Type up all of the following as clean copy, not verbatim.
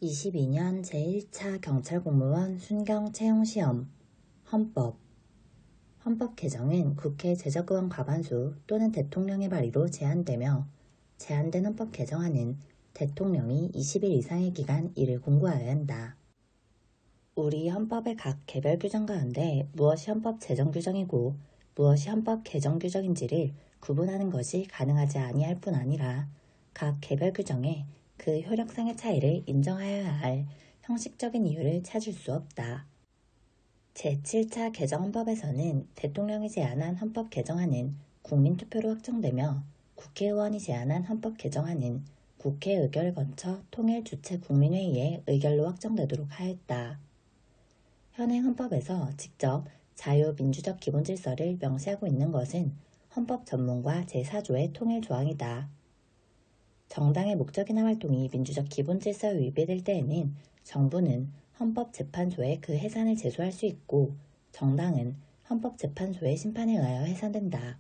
2022년 제1차 경찰공무원 순경 채용시험 헌법 개정은 국회 제적의원 과반수 또는 대통령의 발의로 제한되며 제한된 헌법 개정안은 대통령이 20일 이상의 기간 이를 공고하여야 한다. 우리 헌법의 각 개별 규정 가운데 무엇이 헌법 제정 규정이고 무엇이 헌법 개정 규정인지를 구분하는 것이 가능하지 아니할 뿐 아니라 각 개별 규정에 그 효력상의 차이를 인정하여야 할 형식적인 이유를 찾을 수 없다. 제7차 개정헌법에서는 대통령이 제안한 헌법 개정안은 국민투표로 확정되며 국회의원이 제안한 헌법 개정안은 국회 의결을 거쳐 통일 주최 국민회의의 의결로 확정되도록 하였다. 현행 헌법에서 직접 자유민주적 기본질서를 명시하고 있는 것은 헌법 전문과 제4조의 통일조항이다. 정당의 목적이나 활동이 민주적 기본질서에 위배될 때에는 정부는 헌법재판소에 그 해산을 제소할 수 있고 정당은 헌법재판소의 심판에 의하여 해산된다.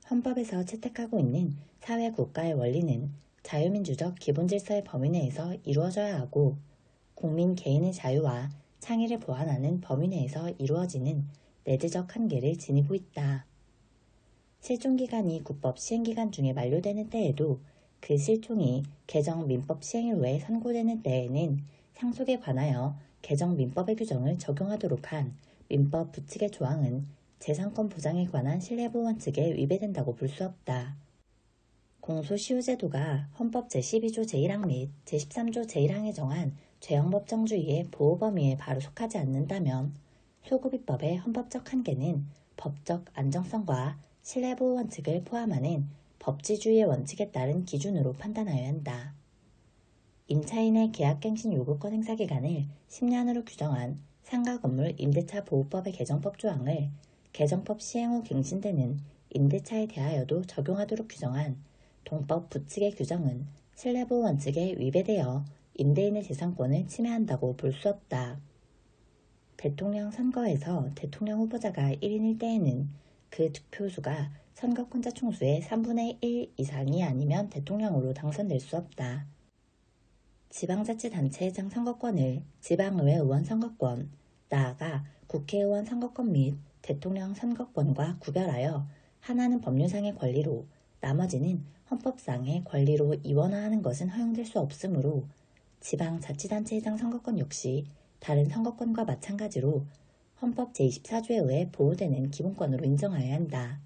헌법에서 채택하고 있는 사회 국가의 원리는 자유민주적 기본질서의 범위 내에서 이루어져야 하고 국민 개인의 자유와 창의를 보완하는 범위 내에서 이루어지는 내재적 한계를 지니고 있다. 실종기간이 국법 시행기간 중에 만료되는 때에도 그 실종이 개정 민법 시행일 외에 선고되는 때에는 상속에 관하여 개정 민법의 규정을 적용하도록 한 민법 부칙의 조항은 재산권 보장에 관한 신뢰보호 원칙에 위배된다고 볼 수 없다. 공소시효제도가 헌법 제12조 제1항 및 제13조 제1항에 정한 죄형법정주의의 보호 범위에 바로 속하지 않는다면 소급입법의 헌법적 한계는 법적 안정성과 신뢰보호 원칙을 포함하는 법치주의의 원칙에 따른 기준으로 판단하여야 한다. 임차인의 계약갱신 요구권 행사 기간을 10년으로 규정한 상가건물 임대차 보호법의 개정법 조항을 개정법 시행 후 갱신되는 임대차에 대하여도 적용하도록 규정한 동법 부칙의 규정은 신뢰보호 원칙에 위배되어 임대인의 재산권을 침해한다고 볼 수 없다. 대통령 선거에서 대통령 후보자가 1인 1대에는 그 득표수가 선거권자 총수의 3분의 1 이상이 아니면 대통령으로 당선될 수 없다. 지방자치단체장 선거권을 지방의회 의원 선거권, 나아가 국회의원 선거권 및 대통령 선거권과 구별하여 하나는 법률상의 권리로 나머지는 헌법상의 권리로 이원화하는 것은 허용될 수 없으므로 지방자치단체장 선거권 역시 다른 선거권과 마찬가지로 헌법 제24조에 의해 보호되는 기본권으로 인정하여야 한다.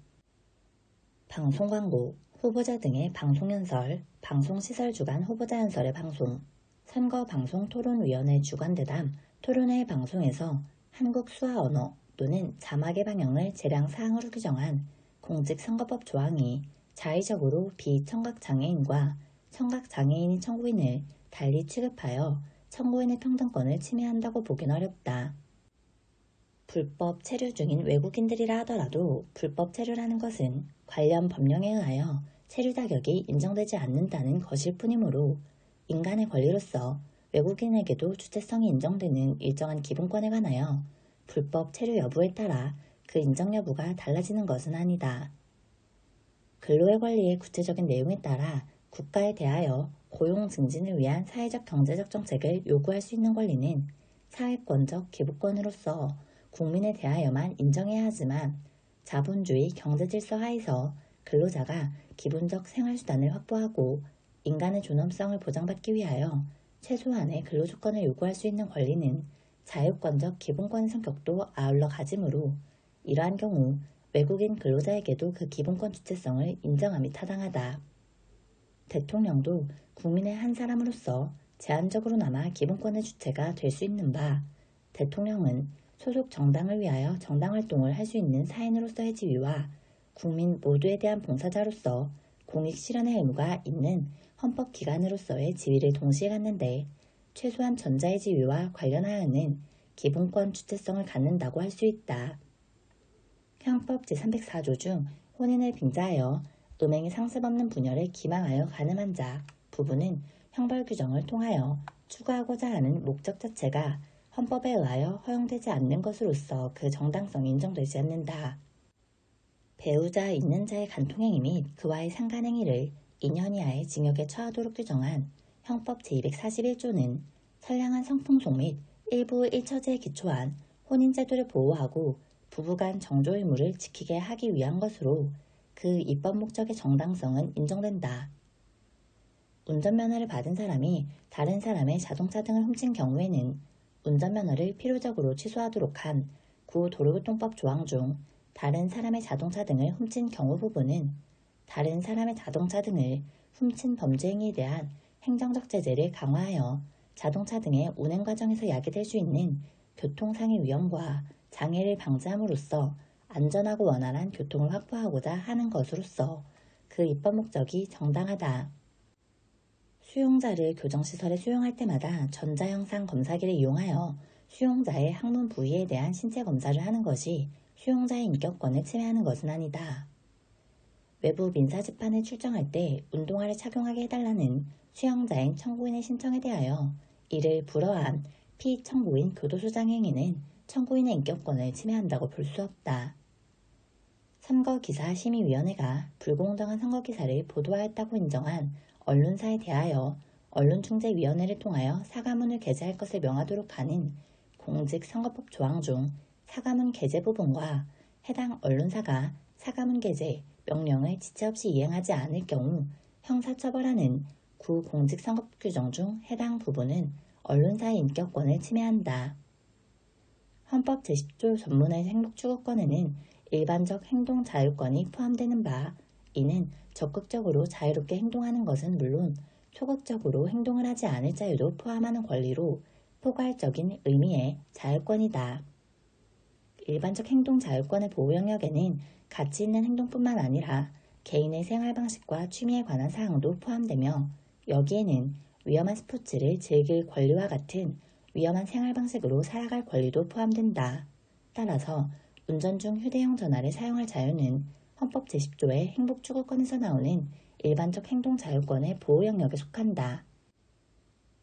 방송광고, 후보자 등의 방송연설, 방송시설 주간 후보자 연설의 방송, 선거방송토론위원회 주관대담, 토론회 방송에서 한국 수화 언어 또는 자막의 방영을 재량사항으로 규정한 공직선거법 조항이 자의적으로 비청각장애인과 청각장애인인 청구인을 달리 취급하여 청구인의 평등권을 침해한다고 보긴 어렵다. 불법 체류 중인 외국인들이라 하더라도 불법 체류라는 것은 관련 법령에 의하여 체류 자격이 인정되지 않는다는 것일 뿐이므로 인간의 권리로서 외국인에게도 주체성이 인정되는 일정한 기본권에 관하여 불법 체류 여부에 따라 그 인정 여부가 달라지는 것은 아니다. 근로의 권리의 구체적인 내용에 따라 국가에 대하여 고용 증진을 위한 사회적 경제적 정책을 요구할 수 있는 권리는 사회권적 기본권으로서 국민에 대하여만 인정해야 하지만 자본주의 경제질서 하에서 근로자가 기본적 생활수단을 확보하고 인간의 존엄성을 보장받기 위하여 최소한의 근로조건을 요구할 수 있는 권리는 자유권적 기본권의 성격도 아울러 가지므로 이러한 경우 외국인 근로자에게도 그 기본권 주체성을 인정함이 타당하다. 대통령도 국민의 한 사람으로서 제한적으로나마 기본권의 주체가 될 수 있는 바 대통령은 소속 정당을 위하여 정당활동을 할 수 있는 사인으로서의 지위와 국민 모두에 대한 봉사자로서 공익 실현의 의무가 있는 헌법기관으로서의 지위를 동시에 갖는데 최소한 전자의 지위와 관련하여는 기본권 주체성을 갖는다고 할 수 있다. 형법 제304조 중 혼인을 빙자하여 음행의 상습 없는 분열을 기망하여 가늠한 자 부부는 형벌 규정을 통하여 추구하고자 하는 목적 자체가 헌법에 의하여 허용되지 않는 것으로서 그 정당성이 인정되지 않는다. 배우자 있는 자의 간통행위 및 그와의 상간행위를 2년 이하의 징역에 처하도록 규정한 형법 제241조는 선량한 성풍속 및 일부 일처제에 기초한 혼인제도를 보호하고 부부간 정조 의무를 지키게 하기 위한 것으로 그 입법 목적의 정당성은 인정된다. 운전면허를 받은 사람이 다른 사람의 자동차 등을 훔친 경우에는 운전면허를 필요적으로 취소하도록 한 구도로교통법 조항 중 다른 사람의 자동차 등을 훔친 경우 부분은 다른 사람의 자동차 등을 훔친 범죄 행위에 대한 행정적 제재를 강화하여 자동차 등의 운행 과정에서 야기될 수 있는 교통상의 위험과 장애를 방지함으로써 안전하고 원활한 교통을 확보하고자 하는 것으로서 그 입법 목적이 정당하다. 수용자를 교정시설에 수용할 때마다 전자영상 검사기를 이용하여 수용자의 항문 부위에 대한 신체 검사를 하는 것이 수용자의 인격권을 침해하는 것은 아니다. 외부 민사재판에 출정할 때 운동화를 착용하게 해달라는 수용자인 청구인의 신청에 대하여 이를 불허한 피청구인 교도소장 행위는 청구인의 인격권을 침해한다고 볼 수 없다. 선거기사심의위원회가 불공정한 선거기사를 보도하였다고 인정한 언론사에 대하여 언론중재위원회를 통하여 사과문을 게재할 것을 명하도록 하는 공직선거법 조항 중 사과문 게재 부분과 해당 언론사가 사과문 게재 명령을 지체 없이 이행하지 않을 경우 형사처벌하는 구공직선거법 규정 중 해당 부분은 언론사의 인격권을 침해한다. 헌법 제10조 전문의 행복추구권에는 일반적 행동자유권이 포함되는 바, 이는 적극적으로 자유롭게 행동하는 것은 물론 소극적으로 행동을 하지 않을 자유도 포함하는 권리로 포괄적인 의미의 자유권이다. 일반적 행동자유권의 보호 영역에는 가치 있는 행동뿐만 아니라 개인의 생활 방식과 취미에 관한 사항도 포함되며 여기에는 위험한 스포츠를 즐길 권리와 같은 위험한 생활 방식으로 살아갈 권리도 포함된다. 따라서 운전 중 휴대용 전화를 사용할 자유는 헌법 제10조의 행복추구권에서 나오는 일반적 행동자유권의 보호 영역에 속한다.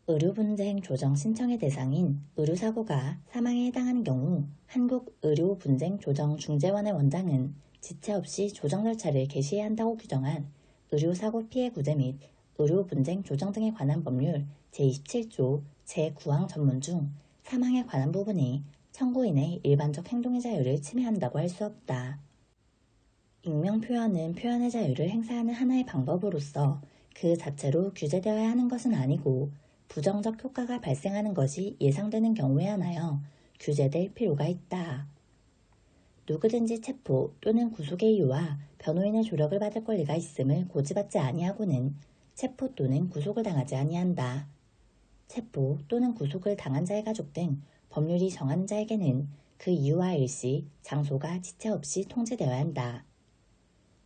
의료분쟁 조정 신청의 대상인 의료사고가 사망에 해당하는 경우 한국의료분쟁조정중재원의 원장은 지체 없이 조정 절차를 개시해야 한다고 규정한 의료사고 피해 구제 및 의료분쟁 조정 등에 관한 법률 제27조 제9항 전문 중 사망에 관한 부분이 청구인의 일반적 행동의 자유를 침해한다고 할 수 없다. 익명표현은 표현의 자유를 행사하는 하나의 방법으로서 그 자체로 규제되어야 하는 것은 아니고 부정적 효과가 발생하는 것이 예상되는 경우에 한하여 규제될 필요가 있다. 누구든지 체포 또는 구속의 이유와 변호인의 조력을 받을 권리가 있음을 고지받지 아니하고는 체포 또는 구속을 당하지 아니한다. 체포 또는 구속을 당한 자의 가족 등 법률이 정한 자에게는 그 이유와 일시, 장소가 지체 없이 통지되어야 한다.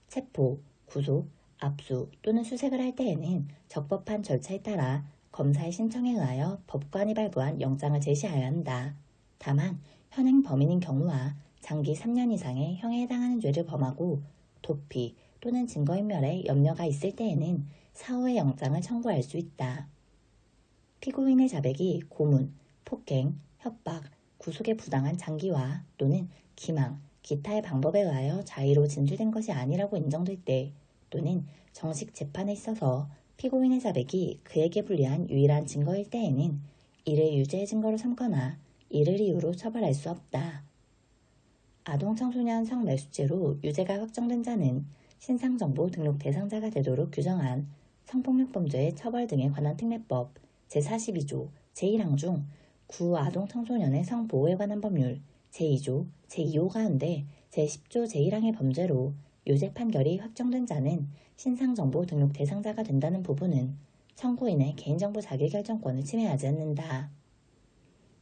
체포, 구속, 압수 또는 수색을 할 때에는 적법한 절차에 따라 검사의 신청에 의하여 법관이 발부한 영장을 제시하여야 한다. 다만 현행 범인인 경우와 장기 3년 이상의 형에 해당하는 죄를 범하고 도피 또는 증거인멸에 염려가 있을 때에는 사후에 영장을 청구할 수 있다. 피고인의 자백이 고문, 폭행, 협박, 구속의 부당한 장기화 또는 기망, 기타의 방법에 의하여 자의로 진술된 것이 아니라고 인정될 때 또는 정식 재판에 있어서 피고인의 자백이 그에게 불리한 유일한 증거일 때에는 이를 유죄의 증거로 삼거나 이를 이유로 처벌할 수 없다. 아동청소년 성매수죄로 유죄가 확정된 자는 신상정보 등록 대상자가 되도록 규정한 성폭력범죄의 처벌 등에 관한 특례법 제42조 제1항 중 구아동청소년의 성보호에 관한 법률 제2조 제2호 가운데 제10조 제1항의 범죄로 유죄 판결이 확정된 자는 신상정보 등록 대상자가 된다는 부분은 청구인의 개인정보 자기결정권을 침해하지 않는다.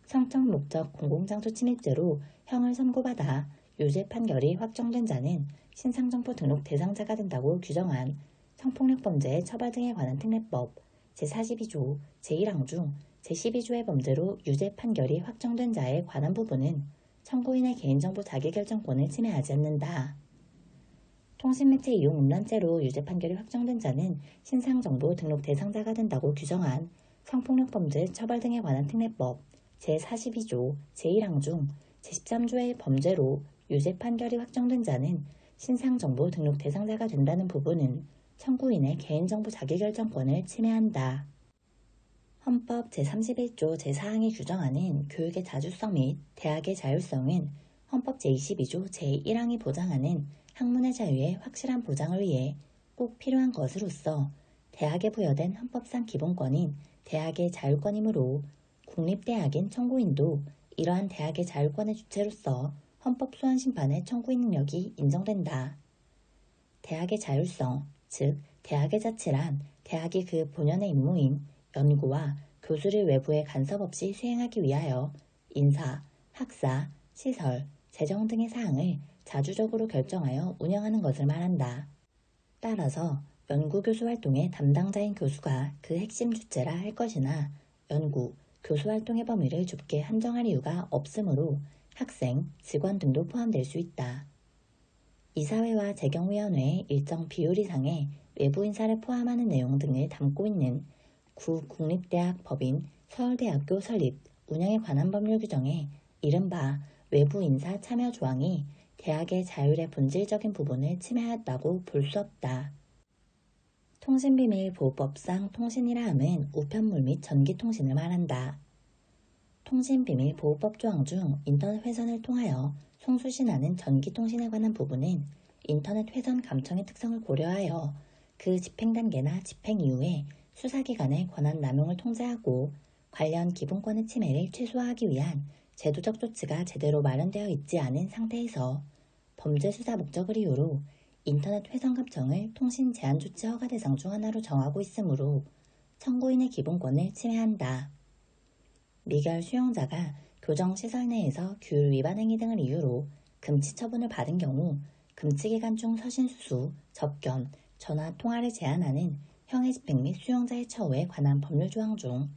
성적 목적 공공장소 침입죄로 형을 선고받아 유죄 판결이 확정된 자는 신상정보 등록 대상자가 된다고 규정한 성폭력범죄의 처벌 등에 관한 특례법 제42조 제1항 중 제12조의 범죄로 유죄 판결이 확정된 자에 관한 부분은 청구인의 개인정보 자기결정권을 침해하지 않는다. 통신매체 이용 음란죄로 유죄 판결이 확정된 자는 신상정보 등록 대상자가 된다고 규정한 성폭력범죄 처벌 등에 관한 특례법 제42조 제1항 중 제13조의 범죄로 유죄 판결이 확정된 자는 신상정보 등록 대상자가 된다는 부분은 청구인의 개인정보 자기결정권을 침해한다. 헌법 제31조 제4항이 규정하는 교육의 자주성 및 대학의 자율성은 헌법 제22조 제1항이 보장하는 학문의 자유의 확실한 보장을 위해 꼭 필요한 것으로서 대학에 부여된 헌법상 기본권인 대학의 자율권이므로 국립대학인 청구인도 이러한 대학의 자율권의 주체로서 헌법 소원 심판의 청구인 능력이 인정된다. 대학의 자율성, 즉 대학의 자치란 대학이 그 본연의 임무인 연구와 교수를 외부의 간섭 없이 수행하기 위하여 인사, 학사, 시설, 재정 등의 사항을 자주적으로 결정하여 운영하는 것을 말한다. 따라서 연구교수 활동의 담당자인 교수가 그 핵심 주체라 할 것이나 연구, 교수 활동의 범위를 좁게 한정할 이유가 없으므로 학생, 직원 등도 포함될 수 있다. 이사회와 재경위원회의 일정 비율 이상의 외부 인사를 포함하는 내용 등을 담고 있는 국립대학 법인 서울대학교 설립, 운영에 관한 법률 규정에 이른바 외부 인사 참여 조항이 대학의 자율의 본질적인 부분을 침해하였다고 볼 수 없다. 통신비밀보호법상 통신이라 함은 우편물 및 전기통신을 말한다. 통신비밀보호법 조항 중 인터넷 회선을 통하여 송수신하는 전기통신에 관한 부분은 인터넷 회선 감청의 특성을 고려하여 그 집행 단계나 집행 이후에 수사기관의 권한 남용을 통제하고 관련 기본권의 침해를 최소화하기 위한 제도적 조치가 제대로 마련되어 있지 않은 상태에서 범죄 수사 목적을 이유로 인터넷 회선 감청을 통신 제한 조치 허가 대상 중 하나로 정하고 있으므로 청구인의 기본권을 침해한다. 미결 수용자가 교정시설 내에서 규율 위반 행위 등을 이유로 금치 처분을 받은 경우 금치기간 중 서신수수, 접견, 전화 통화를 제한하는 형의 집행 및 수용자의 처우에 관한 법률 조항 중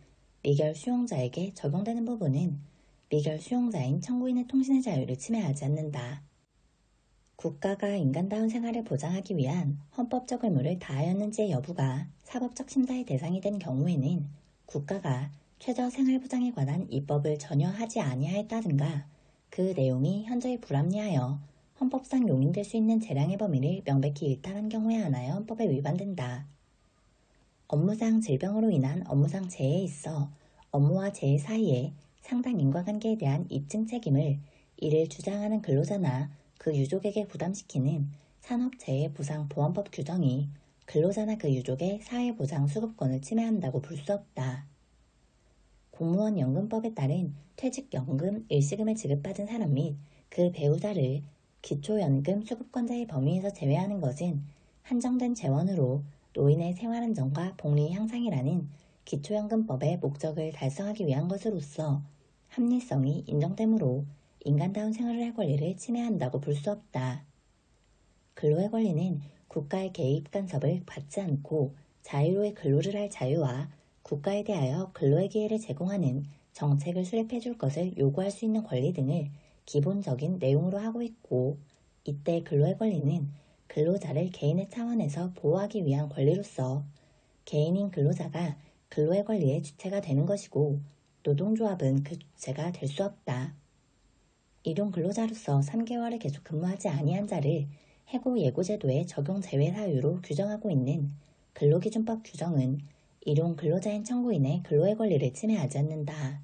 미결 수용자에게 적용되는 부분은 미결 수용자인 청구인의 통신의 자유를 침해하지 않는다. 국가가 인간다운 생활을 보장하기 위한 헌법적 의무를 다하였는지의 여부가 사법적 심사의 대상이 된 경우에는 국가가 최저 생활보장에 관한 입법을 전혀 하지 아니하였다든가 그 내용이 현저히 불합리하여 헌법상 용인될 수 있는 재량의 범위를 명백히 일탈한 경우에 한하여 헌법에 위반된다. 업무상 질병으로 인한 업무상 재해에 있어 업무와 재해 사이에 상당 인과관계에 대한 입증 책임을 이를 주장하는 근로자나 그 유족에게 부담시키는 산업재해보상보험법 규정이 근로자나 그 유족의 사회보장 수급권을 침해한다고 볼 수 없다. 공무원 연금법에 따른 퇴직연금 일시금을 지급받은 사람 및 그 배우자를 기초연금 수급권자의 범위에서 제외하는 것은 한정된 재원으로 노인의 생활안정과 복리 향상이라는 기초연금법의 목적을 달성하기 위한 것으로서 합리성이 인정되므로 인간다운 생활을 할 권리를 침해한다고 볼 수 없다. 근로의 권리는 국가의 개입 간섭을 받지 않고 자유로이 근로를 할 자유와 국가에 대하여 근로의 기회를 제공하는 정책을 수립해 줄 것을 요구할 수 있는 권리 등을 기본적인 내용으로 하고 있고 이때 근로의 권리는 근로자를 개인의 차원에서 보호하기 위한 권리로서 개인인 근로자가 근로의 권리의 주체가 되는 것이고 노동조합은 그 주체가 될 수 없다. 일용 근로자로서 3개월을 계속 근무하지 아니한 자를 해고 예고제도의 적용 제외 사유로 규정하고 있는 근로기준법 규정은 일용 근로자인 청구인의 근로의 권리를 침해하지 않는다.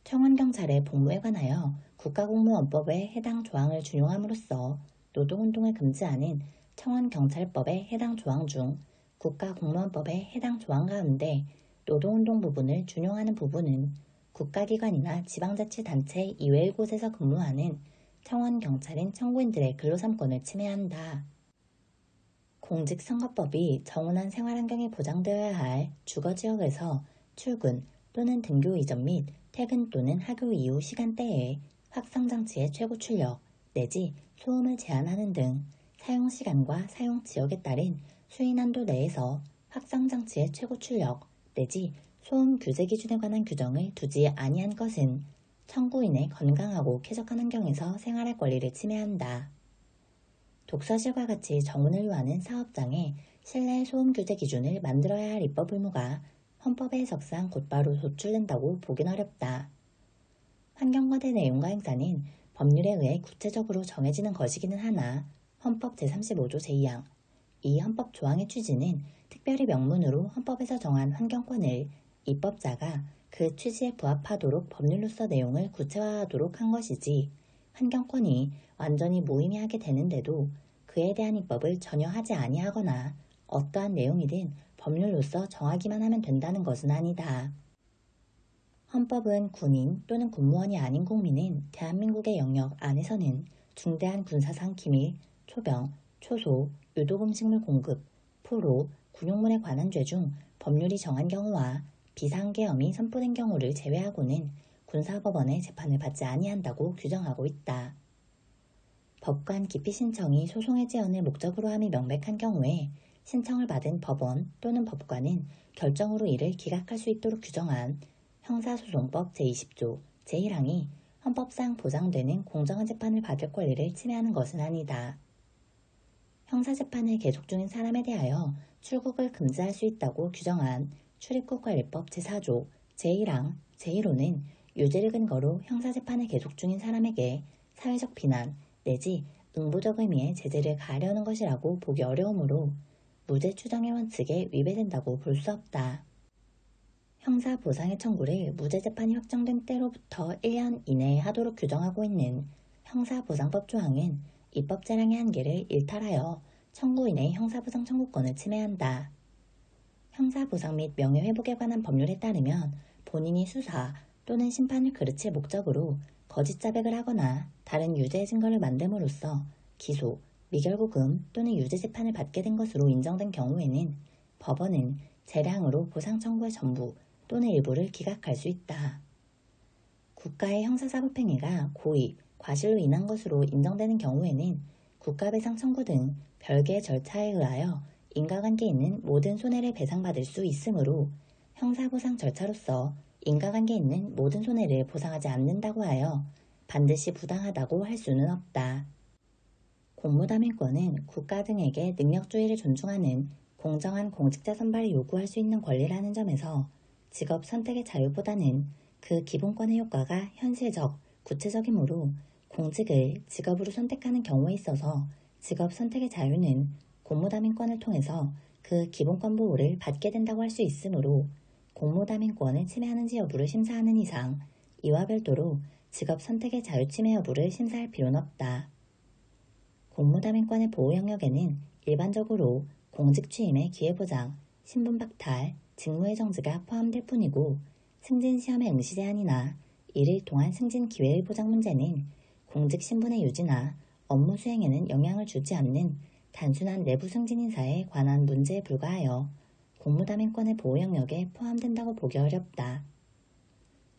청원경찰의 복무에 관하여 국가공무원법에 해당 조항을 준용함으로써 노동운동을 금지하는 청원경찰법의 해당 조항 중 국가공무원법의 해당 조항 가운데 노동운동 부분을 준용하는 부분은 국가기관이나 지방자치단체 이외의 곳에서 근무하는 청원경찰인 청구인들의 근로삼권을 침해한다. 공직선거법이 정원한 생활환경이 보장되어야 할 주거지역에서 출근 또는 등교 이전 및 퇴근 또는 학교 이후 시간대에 확성장치의 최고 출력 내지 소음을 제한하는 등 사용시간과 사용지역에 따른 수인한도 내에서 확성장치의 최고 출력 내지 소음 규제 기준에 관한 규정을 두지 아니한 것은 청구인의 건강하고 쾌적한 환경에서 생활할 권리를 침해한다. 독서실과 같이 정원을 요하는 사업장에 실내 소음 규제 기준을 만들어야 할 입법 의무가 헌법의 해석상 곧바로 도출된다고 보긴 어렵다. 환경과대 내용과 행사는 법률에 의해 구체적으로 정해지는 것이기는 하나 헌법 제35조 제2항 이 헌법 조항의 취지는 특별히 명문으로 헌법에서 정한 환경권을 입법자가 그 취지에 부합하도록 법률로서 내용을 구체화하도록 한 것이지 환경권이 완전히 무의미하게 되는데도 그에 대한 입법을 전혀 하지 아니하거나 어떠한 내용이든 법률로서 정하기만 하면 된다는 것은 아니다. 헌법은 군인 또는 군무원이 아닌 국민은 대한민국의 영역 안에서는 중대한 군사상 기밀, 초병, 초소, 유독음식물 공급, 포로, 군용물에 관한 죄 중 법률이 정한 경우와 비상계엄이 선포된 경우를 제외하고는 군사법원의 재판을 받지 아니한다고 규정하고 있다. 법관 기피 신청이 소송의 제언을 목적으로 함이 명백한 경우에 신청을 받은 법원 또는 법관은 결정으로 이를 기각할 수 있도록 규정한 형사소송법 제20조 제1항이 헌법상 보장되는 공정한 재판을 받을 권리를 침해하는 것은 아니다. 형사재판을 계속 중인 사람에 대하여 출국을 금지할 수 있다고 규정한 출입국관리법 제4조 제1항 제1호는 유죄를 근거로 형사재판을 계속 중인 사람에게 사회적 비난 내지 응보적 의미의 제재를 가하려는 것이라고 보기 어려우므로 무죄 추정의 원칙에 위배된다고 볼 수 없다. 형사보상의 청구를 무죄재판이 확정된 때로부터 1년 이내에 하도록 규정하고 있는 형사보상법 조항은 입법재량의 한계를 일탈하여 청구인의 형사보상 청구권을 침해한다. 형사보상 및 명예회복에 관한 법률에 따르면 본인이 수사 또는 심판을 그르칠 목적으로 거짓 자백을 하거나 다른 유죄의 증거를 만듦으로써 기소, 미결부금 또는 유죄재판을 받게 된 것으로 인정된 경우에는 법원은 재량으로 보상 청구의 전부 또는 일부를 기각할 수 있다. 국가의 형사사법행위가 고의, 과실로 인한 것으로 인정되는 경우에는 국가배상 청구 등 별개의 절차에 의하여 인과관계 있는 모든 손해를 배상받을 수 있으므로 형사보상 절차로서 인과관계 있는 모든 손해를 보상하지 않는다고 하여 반드시 부당하다고 할 수는 없다. 공무담임권은 국가 등에게 능력주의를 존중하는 공정한 공직자 선발을 요구할 수 있는 권리라는 점에서 직업 선택의 자유보다는 그 기본권의 효과가 현실적, 구체적이므로 공직을 직업으로 선택하는 경우에 있어서 직업 선택의 자유는 공무담임권을 통해서 그 기본권 보호를 받게 된다고 할 수 있으므로 공무담임권을 침해하는지 여부를 심사하는 이상 이와 별도로 직업 선택의 자유 침해 여부를 심사할 필요는 없다. 공무담임권의 보호 영역에는 일반적으로 공직 취임의 기회보장, 신분박탈, 직무의 정지가 포함될 뿐이고 승진시험의 응시 제한이나 일일 동안 승진 기회의 보장 문제는 공직 신분의 유지나 업무 수행에는 영향을 주지 않는 단순한 내부 승진 인사에 관한 문제에 불과하여 공무담임권의 보호 영역에 포함된다고 보기 어렵다.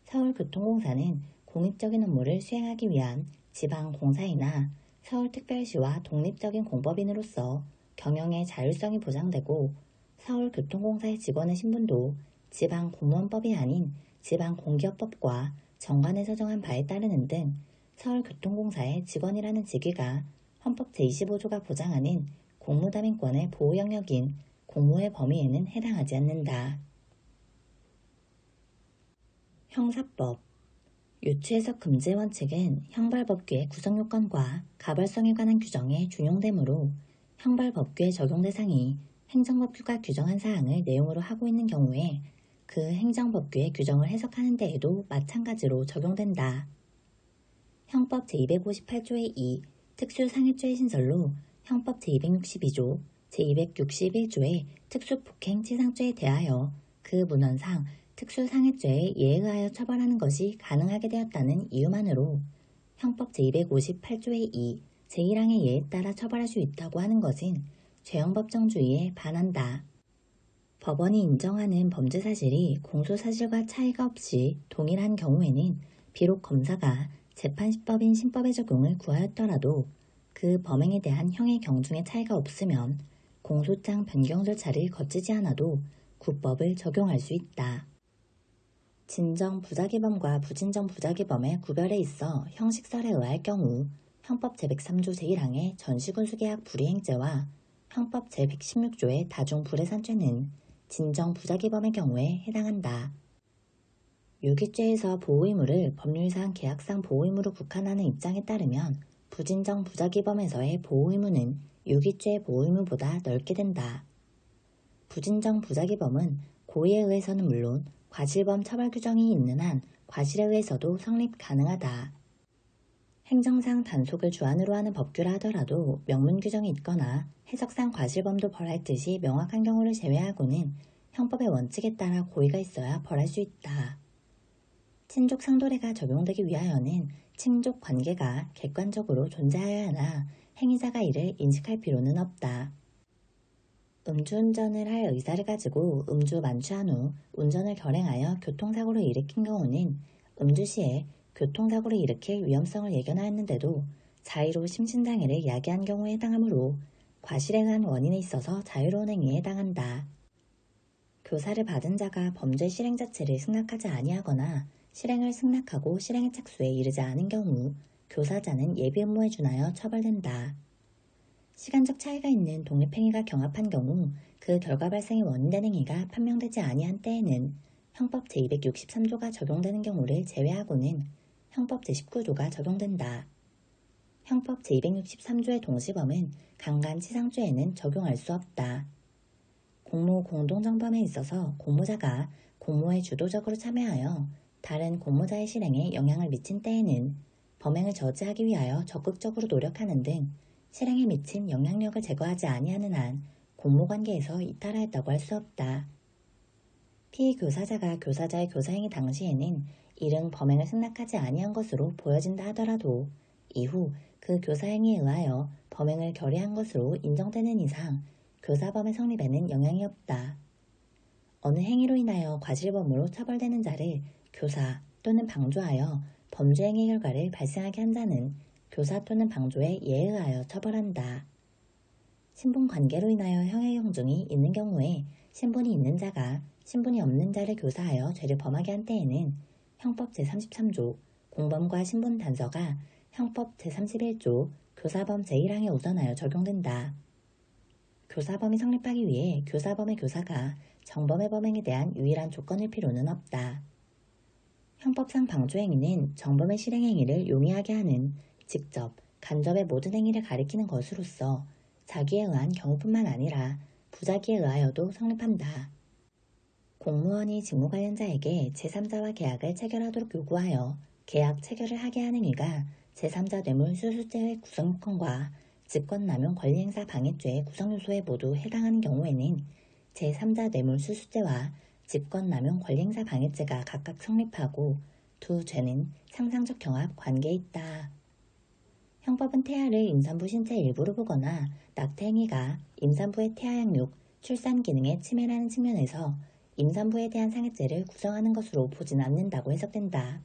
서울교통공사는 공익적인 업무를 수행하기 위한 지방공사이나 서울특별시와 독립적인 공법인으로서 경영의 자율성이 보장되고 서울교통공사의 직원의 신분도 지방공무원법이 아닌 지방공기업법과 정관에서 정한 바에 따르는 등 서울교통공사의 직원이라는 직위가 헌법 제25조가 보장하는 공무담임권의 보호 영역인 공무의 범위에는 해당하지 않는다. 형사법 유추해석 금지의 원칙은 형벌법규의 구성요건과 가벌성에 관한 규정에 준용되므로 형벌법규의 적용 대상이 행정법규가 규정한 사항을 내용으로 하고 있는 경우에 그 행정법규의 규정을 해석하는 데에도 마찬가지로 적용된다. 형법 제258조의 2 특수상해죄의 신설로 형법 제262조, 제261조의 특수폭행치상죄에 대하여 그 문헌상 특수상해죄에 예의하여 처벌하는 것이 가능하게 되었다는 이유만으로 형법 제258조의 2 제1항의 예에 따라 처벌할 수 있다고 하는 것은 죄형법정주의에 반한다. 법원이 인정하는 범죄 사실이 공소사실과 차이가 없이 동일한 경우에는 비록 검사가 재판시법인 신법의 적용을 구하였더라도 그 범행에 대한 형의 경중에 차이가 없으면 공소장 변경 절차를 거치지 않아도 구법을 적용할 수 있다. 진정 부작위범과 부진정 부작위범의 구별에 있어 형식설에 의할 경우 형법 제103조 제1항의 전시군수계약 불이행죄와 형법 제116조의 다중불해산죄는 진정 부작위범의 경우에 해당한다. 유기죄에서 보호의무를 법률상 계약상 보호의무로 국한하는 입장에 따르면 부진정 부작위범에서의 보호의무는 유기죄의 보호의무보다 넓게 된다. 부진정 부작위범은 고의에 의해서는 물론 과실범 처벌 규정이 있는 한 과실에 의해서도 성립 가능하다. 행정상 단속을 주안으로 하는 법규라 하더라도 명문 규정이 있거나 해석상 과실범도 벌할 듯이 명확한 경우를 제외하고는 형법의 원칙에 따라 고의가 있어야 벌할 수 있다. 친족 상도례가 적용되기 위하여는 친족 관계가 객관적으로 존재하여야 하나 행위자가 이를 인식할 필요는 없다. 음주운전을 할 의사를 가지고 음주 만취한 후 운전을 결행하여 교통사고를 일으킨 경우는 음주 시에 교통사고를 일으킬 위험성을 예견하였는데도 자의로 심신장애를 야기한 경우에 해당하므로 과실에 의한 원인에 있어서 자유로운 행위에 해당한다. 교사를 받은 자가 범죄 실행 자체를 승낙하지 아니하거나 실행을 승낙하고 실행의 착수에 이르지 않은 경우 교사자는 예비 업무에 준하여 처벌된다. 시간적 차이가 있는 독립행위가 경합한 경우 그 결과 발생의 원인된 행위가 판명되지 아니한 때에는 형법 제263조가 적용되는 경우를 제외하고는 형법 제19조가 적용된다. 형법 제263조의 동시범은 강간치상죄에는 적용할 수 없다. 공모 공동정범에 있어서 공모자가 공모에 주도적으로 참여하여 다른 공모자의 실행에 영향을 미친 때에는 범행을 저지하기 위하여 적극적으로 노력하는 등 실행에 미친 영향력을 제거하지 아니하는 한 공모관계에서 이탈하였다고 할 수 없다. 피교사자가 교사자의 교사행위 당시에는 이른 범행을 승낙하지 아니한 것으로 보여진다 하더라도 이후 그 교사행위에 의하여 범행을 결의한 것으로 인정되는 이상 교사범의 성립에는 영향이 없다. 어느 행위로 인하여 과실범으로 처벌되는 자를 교사 또는 방조하여 범죄행위 결과를 발생하게 한 자는 교사 또는 방조의 예에 의하여 처벌한다. 신분관계로 인하여 형해경중이 있는 경우에 신분이 있는 자가 신분이 없는 자를 교사하여 죄를 범하게 한 때에는 형법 제33조 공범과 신분 단서가 형법 제31조 교사범 제1항에 우선하여 적용된다. 교사범이 성립하기 위해 교사범의 교사가 정범의 범행에 대한 유일한 조건일 필요는 없다. 형법상 방조행위는 정범의 실행행위를 용이하게 하는 직접, 간접의 모든 행위를 가리키는 것으로서 자기에 의한 경우뿐만 아니라 부자기에 의하여도 성립한다. 공무원이 직무 관련자에게 제3자와 계약을 체결하도록 요구하여 계약 체결을 하게 하는 행위가 제3자 뇌물 수수죄의 구성요건과 직권남용 권리행사 방해죄의 구성요소에 모두 해당하는 경우에는 제3자 뇌물 수수죄와 직권남용 권리행사 방해죄가 각각 성립하고 두 죄는 상상적 경합 관계에 있다. 형법은 태아를 임산부 신체 일부로 보거나 낙태 행위가 임산부의 태아 양육, 출산 기능에 침해라는 측면에서 임산부에 대한 상해죄를 구성하는 것으로 보진 않는다고 해석된다.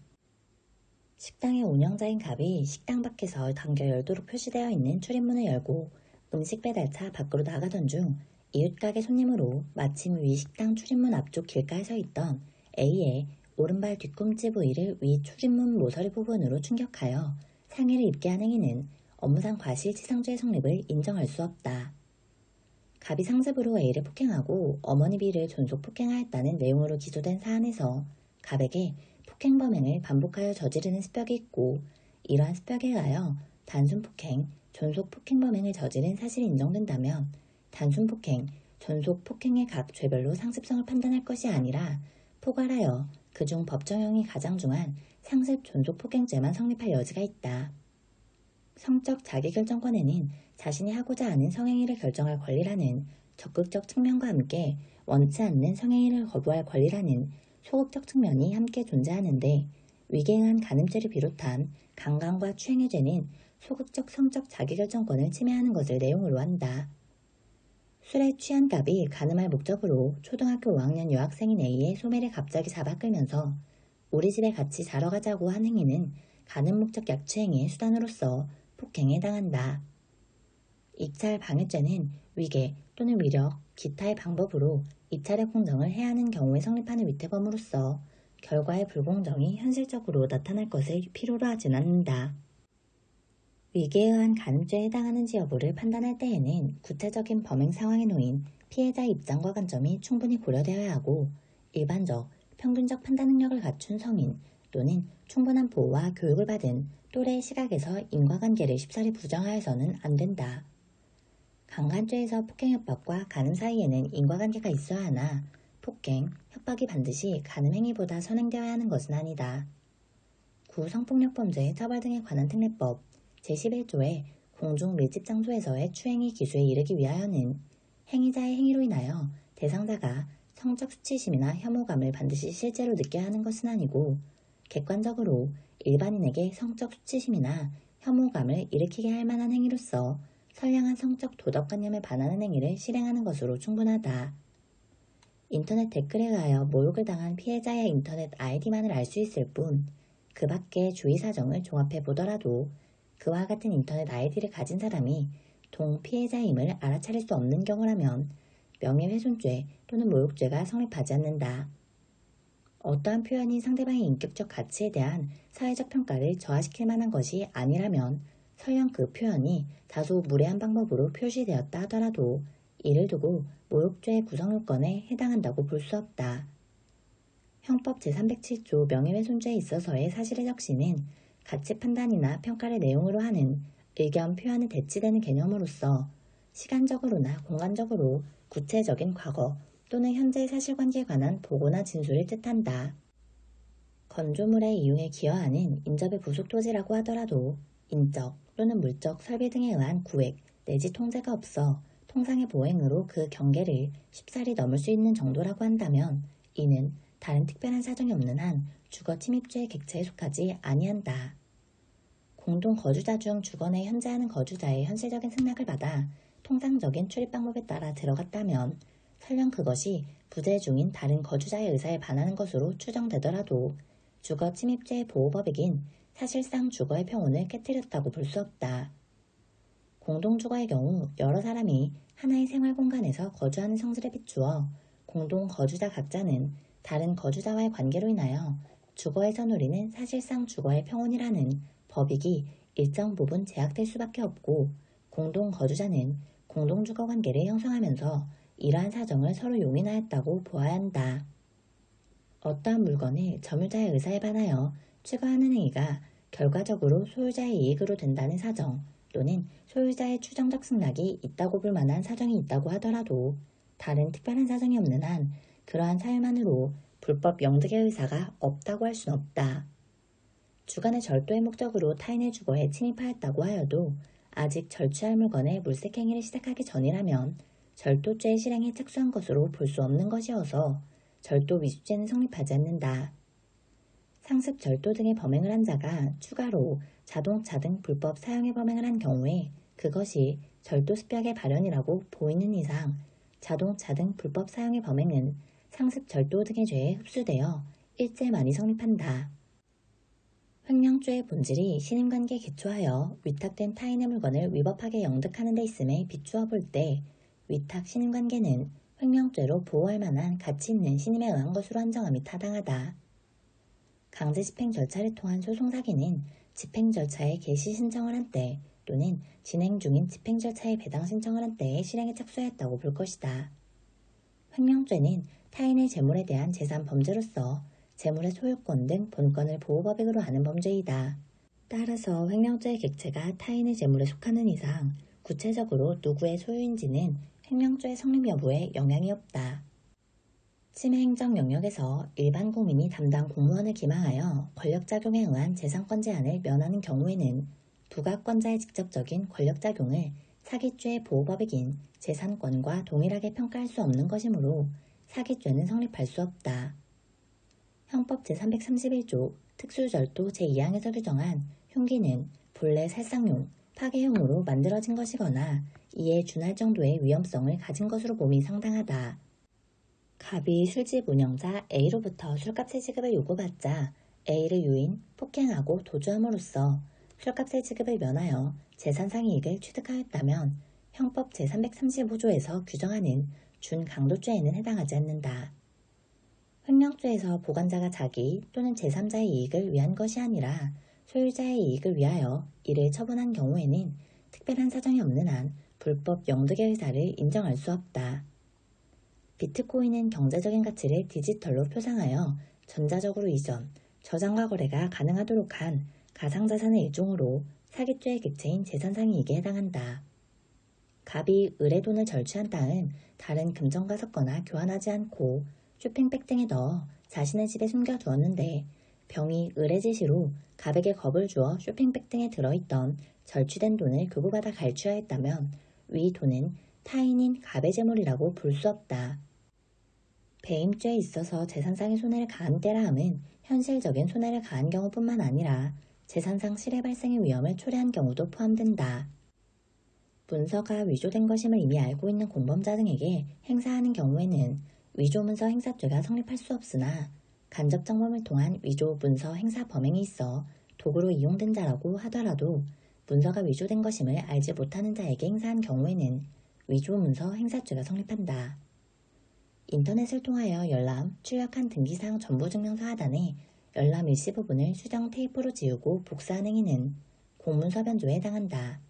식당의 운영자인 갑이 식당 밖에서 당겨 열도록 표시되어 있는 출입문을 열고 음식 배달차 밖으로 나가던 중 이웃 가게 손님으로 마침 위 식당 출입문 앞쪽 길가에 서 있던 A의 오른발 뒤꿈치 부위를 위 출입문 모서리 부분으로 충격하여 상해를 입게 한 행위는 업무상 과실치상죄의 성립을 인정할 수 없다. 갑이 상습으로 A를 폭행하고 어머니 B를 존속 폭행하였다는 내용으로 기소된 사안에서 갑에게 폭행 범행을 반복하여 저지르는 습벽이 있고 이러한 습벽에 의하여 단순 폭행, 존속 폭행 범행을 저지른 사실이 인정된다면 단순 폭행, 존속 폭행의 각 죄별로 상습성을 판단할 것이 아니라 포괄하여 그중 법정형이 가장 중한 상습 존속 폭행죄만 성립할 여지가 있다. 성적 자기결정권에는 자신이 하고자 하는 성행위를 결정할 권리라는 적극적 측면과 함께 원치 않는 성행위를 거부할 권리라는 소극적 측면이 함께 존재하는데 위계에 의한 간음죄를 비롯한 강간과 추행의 죄는 소극적 성적 자기결정권을 침해하는 것을 내용으로 한다. 술에 취한 갑이 간음할 목적으로 초등학교 5학년 여학생인 A의 소매를 갑자기 잡아 끌면서 우리 집에 같이 자러 가자고 한 행위는 간음 목적 약취행위의 수단으로서 폭행에 해당한다. 입찰 방해죄는 위계 또는 위력, 기타의 방법으로 입찰의 공정을 해하는 경우에 성립하는 위태범으로서 결과의 불공정이 현실적으로 나타날 것을 필요로 하진 않는다. 위계에 의한 간음죄에 해당하는지 여부를 판단할 때에는 구체적인 범행 상황에 놓인 피해자의 입장과 관점이 충분히 고려되어야 하고 일반적, 평균적 판단 능력을 갖춘 성인 또는 충분한 보호와 교육을 받은 또래의 시각에서 인과관계를 쉽사리 부정하여서는 안 된다. 강간죄에서 폭행협박과 간음 사이에는 인과관계가 있어야 하나 폭행, 협박이 반드시 간음 행위보다 선행되어야 하는 것은 아니다. 구성폭력범죄 처벌 등에 관한 특례법 제11조의 공중 밀집 장소에서의 추행이 기수에 이르기 위하여는 행위자의 행위로 인하여 대상자가 성적 수치심이나 혐오감을 반드시 실제로 느껴야 하는 것은 아니고 객관적으로 일반인에게 성적 수치심이나 혐오감을 일으키게 할 만한 행위로서 선량한 성적 도덕관념에 반하는 행위를 실행하는 것으로 충분하다. 인터넷 댓글에 의하여 모욕을 당한 피해자의 인터넷 아이디만을 알 수 있을 뿐 그 밖의 주위 사정을 종합해 보더라도 그와 같은 인터넷 아이디를 가진 사람이 동피해자임을 알아차릴 수 없는 경우라면 명예훼손죄 또는 모욕죄가 성립하지 않는다. 어떠한 표현이 상대방의 인격적 가치에 대한 사회적 평가를 저하시킬 만한 것이 아니라면 설령 그 표현이 다소 무례한 방법으로 표시되었다 하더라도 이를 두고 모욕죄의 구성 요건에 해당한다고 볼 수 없다. 형법 제307조 명예훼손죄에 있어서의 사실의 적시는 가치 판단이나 평가를 내용으로 하는 의견 표현에 대치되는 개념으로서 시간적으로나 공간적으로 구체적인 과거 또는 현재의 사실관계에 관한 보고나 진술을 뜻한다. 건조물의 이용에 기여하는 인접의 부속토지라고 하더라도 인적 또는 물적 설비 등에 의한 구획 내지 통제가 없어 통상의 보행으로 그 경계를 쉽사리 넘을 수 있는 정도라고 한다면 이는 다른 특별한 사정이 없는 한 주거 침입죄의 객체에 속하지 아니한다. 공동 거주자 중 주거 내 현재하는 거주자의 현실적인 승낙을 받아 통상적인 출입 방법에 따라 들어갔다면 설령 그것이 부재 중인 다른 거주자의 의사에 반하는 것으로 추정되더라도 주거 침입죄의 보호법익인 사실상 주거의 평온을 깨뜨렸다고 볼 수 없다. 공동주거의 경우 여러 사람이 하나의 생활 공간에서 거주하는 성질에 비추어 공동 거주자 각자는 다른 거주자와의 관계로 인하여 주거에서 누리는 사실상 주거의 평온이라는 법익이 일정 부분 제약될 수밖에 없고 공동 거주자는 공동주거 관계를 형성하면서 이러한 사정을 서로 용인하였다고 보아야 한다. 어떠한 물건을 점유자의 의사에 반하여 취거하는 행위가 결과적으로 소유자의 이익으로 된다는 사정 또는 소유자의 추정적 승낙이 있다고 볼 만한 사정이 있다고 하더라도 다른 특별한 사정이 없는 한 그러한 사유만으로 불법 영득의 의사가 없다고 할 수는 없다. 주간의 절도의 목적으로 타인의 주거에 침입하였다고 하여도 아직 절취할 물건의 물색행위를 시작하기 전이라면 절도죄의 실행에 착수한 것으로 볼 수 없는 것이어서 절도 위조죄는 성립하지 않는다. 상습 절도 등의 범행을 한 자가 추가로 자동차 등 불법 사용의 범행을 한 경우에 그것이 절도 습벽의 발현이라고 보이는 이상 자동차 등 불법 사용의 범행은 상습 절도 등의 죄에 흡수되어 일죄만이 성립한다. 횡령죄의 본질이 신임관계에 기초하여 위탁된 타인의 물건을 위법하게 영득하는 데 있음에 비추어 볼 때 위탁 신임관계는 횡령죄로 보호할 만한 가치 있는 신임에 의한 것으로 한정함이 타당하다. 강제 집행 절차를 통한 소송 사기는 집행 절차에 개시 신청을 한 때 또는 진행 중인 집행 절차에 배당 신청을 한 때에 실행에 착수하였다고 볼 것이다. 횡령죄는 타인의 재물에 대한 재산 범죄로서 재물의 소유권 등 본권을 보호법익으로 하는 범죄이다. 따라서 횡령죄의 객체가 타인의 재물에 속하는 이상 구체적으로 누구의 소유인지는 횡령죄의 성립 여부에 영향이 없다. 침해행정 영역에서 일반 국민이 담당 공무원을 기망하여 권력작용에 의한 재산권 제한을 면하는 경우에는 부가권자의 직접적인 권력작용을 사기죄의 보호법익인 재산권과 동일하게 평가할 수 없는 것이므로 사기죄는 성립할 수 없다. 형법 제331조 특수절도 제2항에서 규정한 흉기는 본래 살상용, 파괴용으로 만들어진 것이거나 이에 준할 정도의 위험성을 가진 것으로 봄이 상당하다. 갑이 술집 운영자 A로부터 술값의 지급을 요구받자 A를 유인, 폭행하고 도주함으로써 술값의 지급을 면하여 재산상 이익을 취득하였다면 형법 제335조에서 규정하는 준강도죄에는 해당하지 않는다. 횡령죄에서 보관자가 자기 또는 제3자의 이익을 위한 것이 아니라 소유자의 이익을 위하여 이를 처분한 경우에는 특별한 사정이 없는 한 불법 영득의 의사를 인정할 수 없다. 비트코인은 경제적인 가치를 디지털로 표상하여 전자적으로 이전, 저장과 거래가 가능하도록 한 가상자산의 일종으로 사기죄의 객체인 재산상 이익에 해당한다. 갑이 을의 돈을 절취한 다음 다른 금전과 섞거나 교환하지 않고 쇼핑백 등에 넣어 자신의 집에 숨겨두었는데 병이 을의 지시로 갑에게 겁을 주어 쇼핑백 등에 들어있던 절취된 돈을 교부받아 갈취하였다면 위 돈은 타인인 갑의 재물이라고 볼 수 없다. 배임죄에 있어서 재산상의 손해를 가한 때라 함은 현실적인 손해를 가한 경우뿐만 아니라 재산상 실해 발생의 위험을 초래한 경우도 포함된다. 문서가 위조된 것임을 이미 알고 있는 공범자 등에게 행사하는 경우에는 위조문서 행사죄가 성립할 수 없으나 간접 정범을 통한 위조 문서 행사 범행이 있어 도구로 이용된 자라고 하더라도 문서가 위조된 것임을 알지 못하는 자에게 행사한 경우에는 위조 문서 행사죄가 성립한다. 인터넷을 통하여 열람, 출력한 등기사항 전부증명서 하단에 열람 일시 부분을 수정 테이프로 지우고 복사한 행위는 공문서 변조에 해당한다.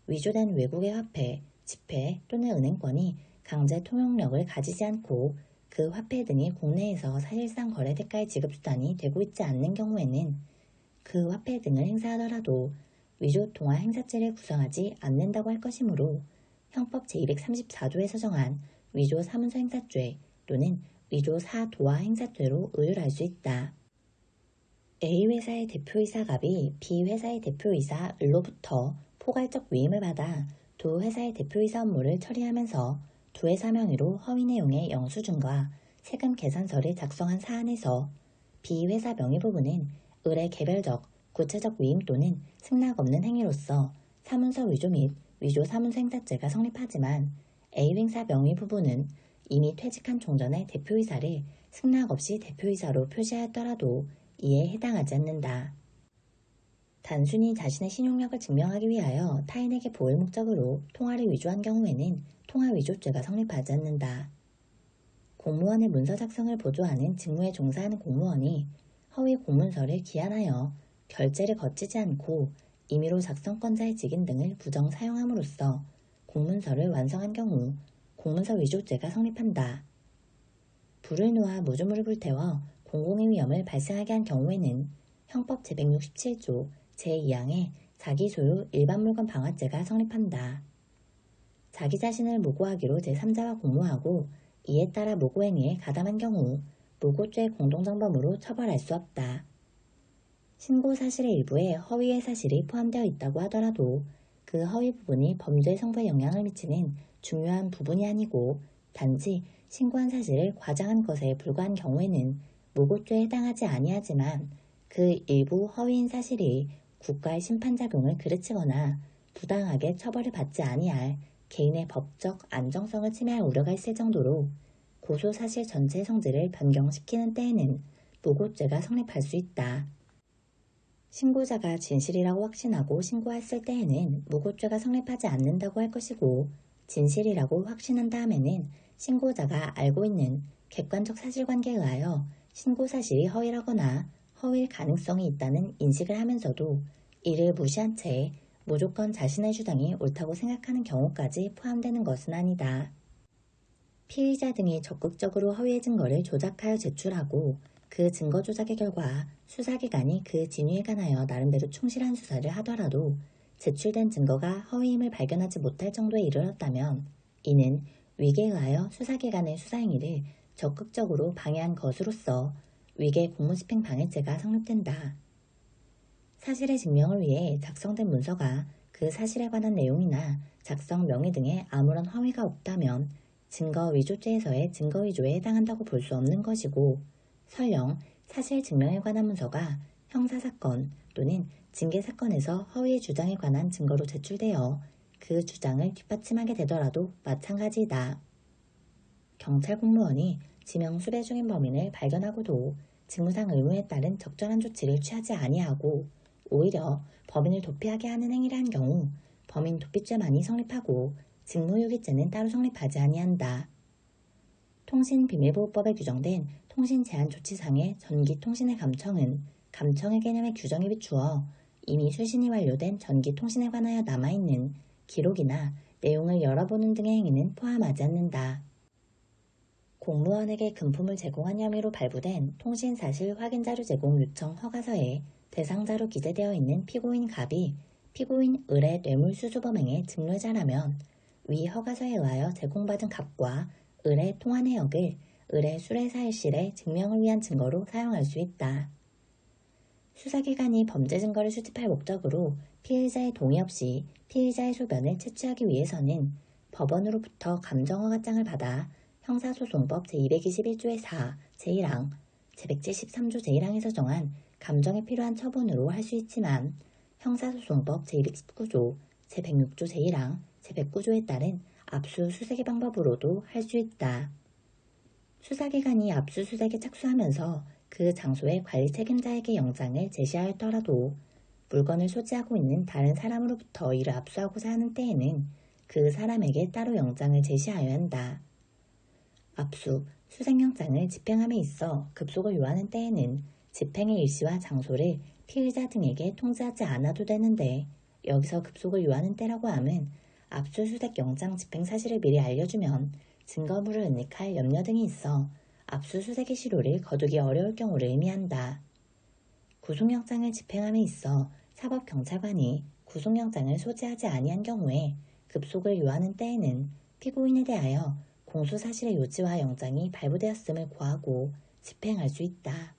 위조된 외국의 화폐, 지폐 또는 은행권이 강제 통용력을 가지지 않고 그 화폐 등이 국내에서 사실상 거래 대가의 지급수단이 되고 있지 않는 경우에는 그 화폐 등을 행사하더라도 위조 통화 행사죄를 구성하지 않는다고 할 것이므로 형법 제234조에서 정한 위조 사문서 행사죄 또는 위조 사도화 행사죄로 의율할 수 있다. A회사의 대표이사 갑이 B회사의 대표이사 을로부터 포괄적 위임을 받아 두 회사의 대표이사 업무를 처리하면서 두 회사 명의로 허위 내용의 영수증과 세금 계산서를 작성한 사안에서 B회사 명의 부분은 을의 개별적, 구체적 위임 또는 승낙 없는 행위로서 사문서 위조 및 위조 사문서 행사죄가 성립하지만 A회사 명의 부분은 이미 퇴직한 종전의 대표이사를 승낙 없이 대표이사로 표시하였더라도 이에 해당하지 않는다. 단순히 자신의 신용력을 증명하기 위하여 타인에게 보일 목적으로 통화를 위조한 경우에는 통화 위조죄가 성립하지 않는다. 공무원의 문서 작성을 보조하는 직무에 종사하는 공무원이 허위 공문서를 기한하여 결제를 거치지 않고 임의로 작성권자의 직인 등을 부정 사용함으로써 공문서를 완성한 경우 공문서 위조죄가 성립한다. 불을 놓아 무주물을 불태워 공공의 위험을 발생하게 한 경우에는 형법 제167조 제2항의 자기 소유 일반 물건 방화죄가 성립한다. 자기 자신을 모고하기로 제3자와 공모하고 이에 따라 모고행위에 가담한 경우 모고죄 공동정범으로 처벌할 수 없다. 신고 사실의 일부에 허위의 사실이 포함되어 있다고 하더라도 그 허위 부분이 범죄 성부에 영향을 미치는 중요한 부분이 아니고 단지 신고한 사실을 과장한 것에 불과한 경우에는 모고죄에 해당하지 아니하지만 그 일부 허위인 사실이 국가의 심판작용을 그르치거나 부당하게 처벌을 받지 아니할 개인의 법적 안정성을 침해할 우려가 있을 정도로 고소 사실 전체의 성질을 변경시키는 때에는 모고죄가 성립할 수 있다. 신고자가 진실이라고 확신하고 신고했을 때에는 무고죄가 성립하지 않는다고 할 것이고 진실이라고 확신한 다음에는 신고자가 알고 있는 객관적 사실관계에 의하여 신고 사실이 허위라거나 허위일 가능성이 있다는 인식을 하면서도 이를 무시한 채 무조건 자신의 주장이 옳다고 생각하는 경우까지 포함되는 것은 아니다. 피의자 등이 적극적으로 허위의 증거를 조작하여 제출하고 그 증거 조작의 결과 수사기관이 그 진위에 관하여 나름대로 충실한 수사를 하더라도 제출된 증거가 허위임을 발견하지 못할 정도에 이르렀다면 이는 위계에 의하여 수사기관의 수사행위를 적극적으로 방해한 것으로서 위계 공무집행 방해죄가 성립된다. 사실의 증명을 위해 작성된 문서가 그 사실에 관한 내용이나 작성 명의 등에 아무런 허위가 없다면 증거 위조죄에서의 증거 위조에 해당한다고 볼 수 없는 것이고 설령 사실 증명에 관한 문서가 형사사건 또는 징계사건에서 허위의 주장에 관한 증거로 제출되어 그 주장을 뒷받침하게 되더라도 마찬가지이다. 경찰 공무원이 지명 수배 중인 범인을 발견하고도 직무상 의무에 따른 적절한 조치를 취하지 아니하고 오히려 범인을 도피하게 하는 행위를 한 경우 범인 도피죄만이 성립하고 직무유기죄는 따로 성립하지 아니한다. 통신비밀보호법에 규정된 통신제한조치상의 전기통신의 감청은 감청의 개념의 규정에 비추어 이미 수신이 완료된 전기통신에 관하여 남아있는 기록이나 내용을 열어보는 등의 행위는 포함하지 않는다. 공무원에게 금품을 제공한 혐의로 발부된 통신사실 확인자료 제공 요청 허가서에 대상자로 기재되어 있는 피고인 갑이 피고인 을의 뇌물수수범행의 직무자라면 위 허가서에 의하여 제공받은 갑과 을의 통화 내역을 의뢰 수뢰사실의 증명을 위한 증거로 사용할 수 있다. 수사기관이 범죄 증거를 수집할 목적으로 피의자의 동의 없이 피의자의 소변을 채취하기 위해서는 법원으로부터 감정허가장을 받아 형사소송법 제221조의 4, 제1항, 제173조 제1항에서 정한 감정에 필요한 처분으로 할 수 있지만 형사소송법 제219조, 제106조 제1항, 제109조에 따른 압수수색의 방법으로도 할 수 있다. 수사기관이 압수수색에 착수하면서 그 장소의 관리 책임자에게 영장을 제시하였더라도 물건을 소지하고 있는 다른 사람으로부터 이를 압수하고자 하는 때에는 그 사람에게 따로 영장을 제시하여야 한다. 압수, 수색영장을 집행함에 있어 급속을 요하는 때에는 집행의 일시와 장소를 피의자 등에게 통지하지 않아도 되는데 여기서 급속을 요하는 때라고 함은 압수수색 영장 집행 사실을 미리 알려주면 증거물을 은닉할 염려 등이 있어 압수수색의 실효를 거두기 어려울 경우를 의미한다. 구속영장을 집행함에 있어 사법경찰관이 구속영장을 소지하지 아니한 경우에 급속을 요하는 때에는 피고인에 대하여 공소사실의 요지와 영장이 발부되었음을 고하고 집행할 수 있다.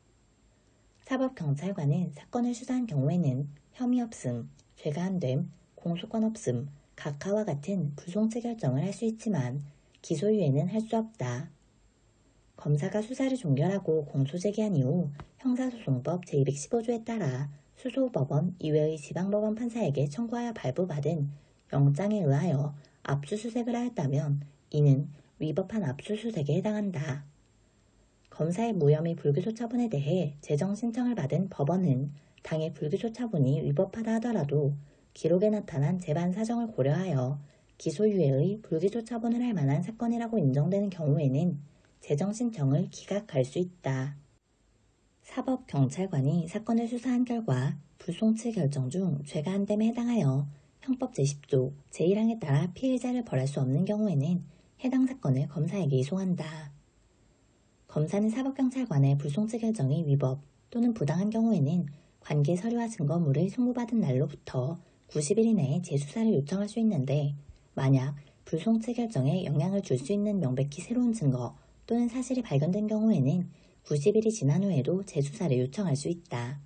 사법경찰관은 사건을 수사한 경우에는 혐의 없음, 죄가 안 됨, 공소권 없음, 각하와 같은 불송치 결정을 할 수 있지만 기소유예는 할 수 없다. 검사가 수사를 종결하고 공소 제기한 이후 형사소송법 제215조에 따라 수소법원 이외의 지방법원 판사에게 청구하여 발부받은 영장에 의하여 압수수색을 하였다면 이는 위법한 압수수색에 해당한다. 검사의 무혐의 불기소 처분에 대해 재정 신청을 받은 법원은 당의 불기소 처분이 위법하다 하더라도 기록에 나타난 재반 사정을 고려하여 기소유예의 불기소 처분을 할 만한 사건이라고 인정되는 경우에는 재정 신청을 기각할 수 있다. 사법경찰관이 사건을 수사한 결과 불송치 결정 중 죄가 안 됨에 해당하여 형법 제10조 제1항에 따라 피의자를 벌할 수 없는 경우에는 해당 사건을 검사에게 이송한다. 검사는 사법경찰관의 불송치 결정이 위법 또는 부당한 경우에는 관계 서류와 증거물을 송부받은 날로부터 90일 이내에 재수사를 요청할 수 있는데 만약 불송치 결정에 영향을 줄 수 있는 명백히 새로운 증거 또는 사실이 발견된 경우에는 90일이 지난 후에도 재수사를 요청할 수 있다.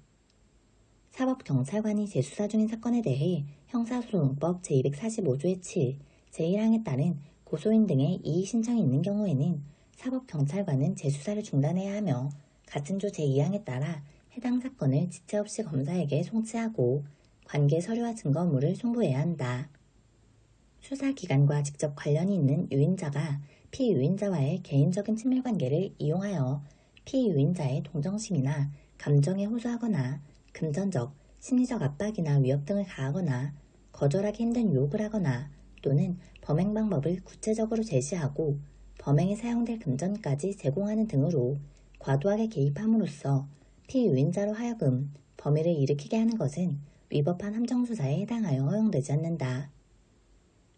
사법경찰관이 재수사 중인 사건에 대해 형사소송법 제245조의 7, 제1항에 따른 고소인 등의 이의 신청이 있는 경우에는 사법경찰관은 재수사를 중단해야 하며 같은 조 제2항에 따라 해당 사건을 지체 없이 검사에게 송치하고 관계 서류와 증거물을 송부해야 한다. 수사기관과 직접 관련이 있는 유인자가 피유인자와의 개인적인 친밀관계를 이용하여 피유인자의 동정심이나 감정에 호소하거나 금전적, 심리적 압박이나 위협 등을 가하거나 거절하기 힘든 유혹을 하거나 또는 범행 방법을 구체적으로 제시하고 범행에 사용될 금전까지 제공하는 등으로 과도하게 개입함으로써 피유인자로 하여금 범위를 일으키게 하는 것은 위법한 함정수사에 해당하여 허용되지 않는다.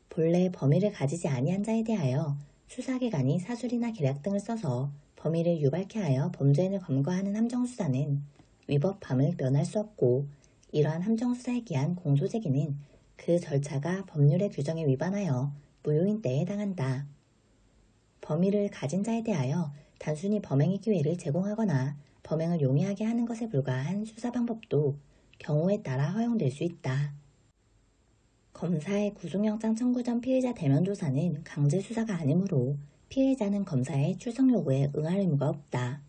본래 범위를 가지지 아니한 자에 대하여 수사기관이 사술이나 계략 등을 써서 범위를 유발케 하여 범죄인을 검거하는 함정수사는 위법함을 면할 수 없고 이러한 함정수사에 기한 공소제기는 그 절차가 법률의 규정에 위반하여 무효인 때에 해당한다. 범위를 가진 자에 대하여 단순히 범행의 기회를 제공하거나 범행을 용이하게 하는 것에 불과한 수사 방법도 경우에 따라 허용될 수 있다. 검사의 구속영장 청구 전 피의자 대면 조사는 강제 수사가 아니므로 피의자는 검사의 출석 요구에 응할 의무가 없다.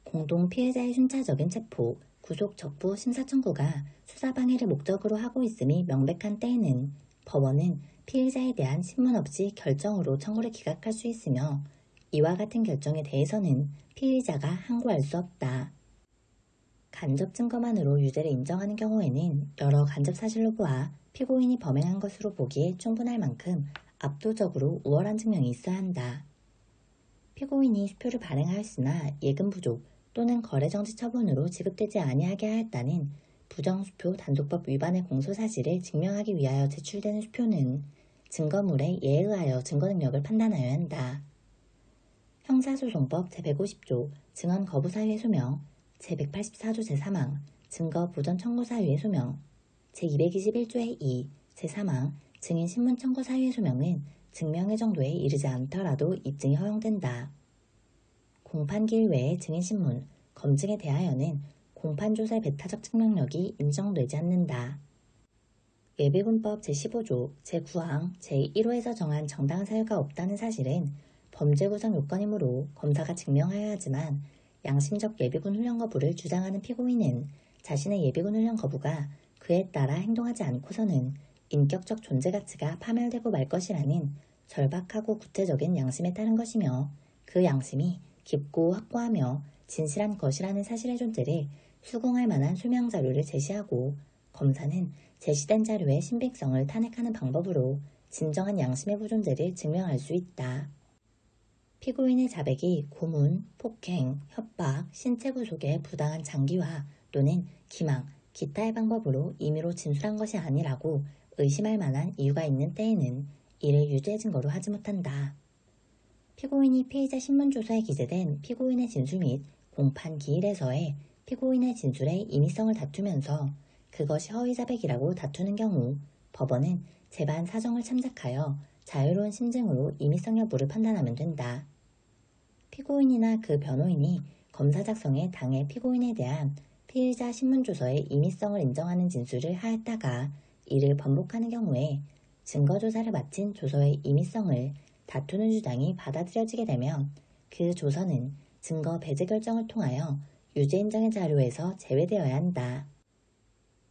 공동 피해자의 순차적인 체포, 구속 적부 심사 청구가 수사 방해를 목적으로 하고 있음이 명백한 때에는 법원은 피의자에 대한 신문 없이 결정으로 청구를 기각할 수 있으며 이와 같은 결정에 대해서는 피의자가 항고할 수 없다. 간접 증거만으로 유죄를 인정하는 경우에는 여러 간접 사실로 보아 피고인이 범행한 것으로 보기에 충분할 만큼 압도적으로 우월한 증명이 있어야 한다. 피고인이 수표를 발행하였으나 예금 부족 또는 거래정지 처분으로 지급되지 아니하게 하였다는 부정수표 단속법 위반의 공소사실을 증명하기 위하여 제출되는 수표는 증거물에 예의하여 증거능력을 판단하여야 한다. 형사소송법 제150조 증언 거부 사유의 소명, 제184조 제3항 증거 보전 청구 사유의 소명, 제221조의 2, 제3항 증인 신문 청구 사유의 소명은 증명의 정도에 이르지 않더라도 입증이 허용된다. 공판기일 외의 증인신문, 검증에 대하여는 공판조사의 배타적 증명력이 인정되지 않는다. 예비군법 제15조 제9항 제1호에서 정한 정당한 사유가 없다는 사실은 범죄 구성 요건이므로 검사가 증명하여야 하지만 양심적 예비군 훈련 거부를 주장하는 피고인은 자신의 예비군 훈련 거부가 그에 따라 행동하지 않고서는 인격적 존재 가치가 파멸되고 말 것이라는 절박하고 구체적인 양심에 따른 것이며 그 양심이 깊고 확고하며 진실한 것이라는 사실의 존재를 수긍할 만한 소명 자료를 제시하고 검사는 제시된 자료의 신빙성을 탄핵하는 방법으로 진정한 양심의 보존제를 증명할 수 있다. 피고인의 자백이 고문, 폭행, 협박, 신체 구속의 부당한 장기화 또는 기망, 기타의 방법으로 임의로 진술한 것이 아니라고 의심할 만한 이유가 있는 때에는 이를 유죄 증거로 하지 못한다. 피고인이 피의자 신문조서에 기재된 피고인의 진술 및 공판 기일에서의 피고인의 진술의 임의성을 다투면서 그것이 허위자백이라고 다투는 경우 법원은 재반 사정을 참작하여 자유로운 심증으로 임의성 여부를 판단하면 된다. 피고인이나 그 변호인이 검사 작성에 당해 피고인에 대한 피의자 신문조서의 임의성을 인정하는 진술을 하였다가 이를 번복하는 경우에 증거조사를 마친 조서의 임의성을 다투는 주장이 받아들여지게 되면 그 조서는 증거 배제 결정을 통하여 유죄 인정의 자료에서 제외되어야 한다.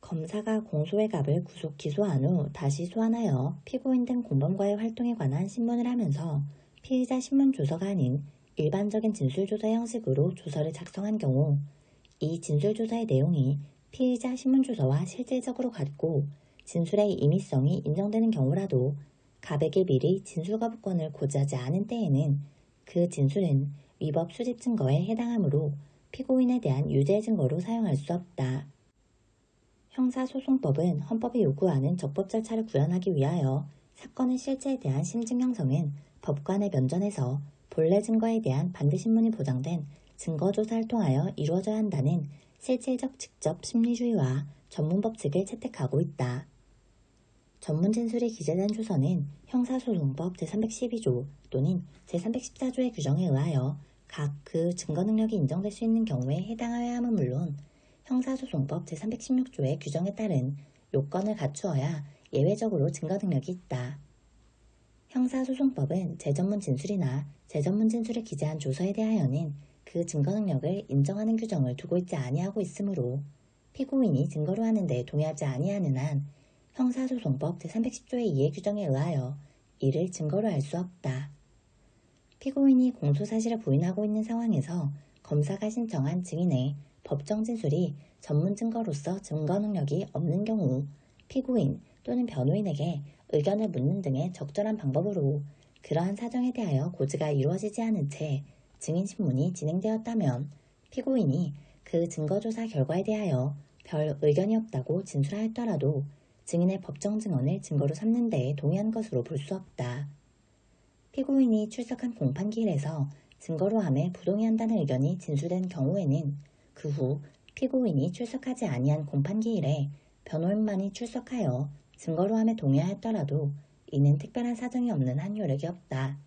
검사가 공소의 갑을 구속 기소한 후 다시 소환하여 피고인 등 공범과의 활동에 관한 신문을 하면서 피의자 신문 조서가 아닌 일반적인 진술조서 형식으로 조서를 작성한 경우 이 진술조서의 내용이 피의자 신문조서와 실질적으로 같고 진술의 임의성이 인정되는 경우라도 갑에게 미리 진술거부권을 고지하지 않은 때에는 그 진술은 위법 수집 증거에 해당하므로 피고인에 대한 유죄 증거로 사용할 수 없다. 형사소송법은 헌법이 요구하는 적법 절차를 구현하기 위하여 사건의 실체에 대한 심증 형성은 법관의 면전에서 본래 증거에 대한 반대 신문이 보장된 증거조사를 통하여 이루어져야 한다는 실질적 직접 심리주의와 전문법칙을 채택하고 있다. 전문진술이 기재된 조서는 형사소송법 제312조 또는 제314조의 규정에 의하여 각 그 증거 능력이 인정될 수 있는 경우에 해당하여야 함은 물론 형사소송법 제316조의 규정에 따른 요건을 갖추어야 예외적으로 증거 능력이 있다. 형사소송법은 재전문 진술이나 재전문 진술을 기재한 조서에 대하여는 그 증거 능력을 인정하는 규정을 두고 있지 아니하고 있으므로 피고인이 증거로 하는 데 동의하지 아니하는 한 형사소송법 제310조의 이해 규정에 의하여 이를 증거로 할 수 없다. 피고인이 공소사실을 부인하고 있는 상황에서 검사가 신청한 증인의 법정 진술이 전문 증거로서 증거 능력이 없는 경우 피고인 또는 변호인에게 의견을 묻는 등의 적절한 방법으로 그러한 사정에 대하여 고지가 이루어지지 않은 채 증인신문이 진행되었다면 피고인이 그 증거조사 결과에 대하여 별 의견이 없다고 진술하였더라도 증인의 법정 증언을 증거로 삼는 데에 동의한 것으로 볼 수 없다. 피고인이 출석한 공판기일에서 증거로 함에 부동의한다는 의견이 진술된 경우에는 그 후 피고인이 출석하지 아니한 공판기일에 변호인만이 출석하여 증거로 함에 동의하였더라도 이는 특별한 사정이 없는 한 효력이 없다.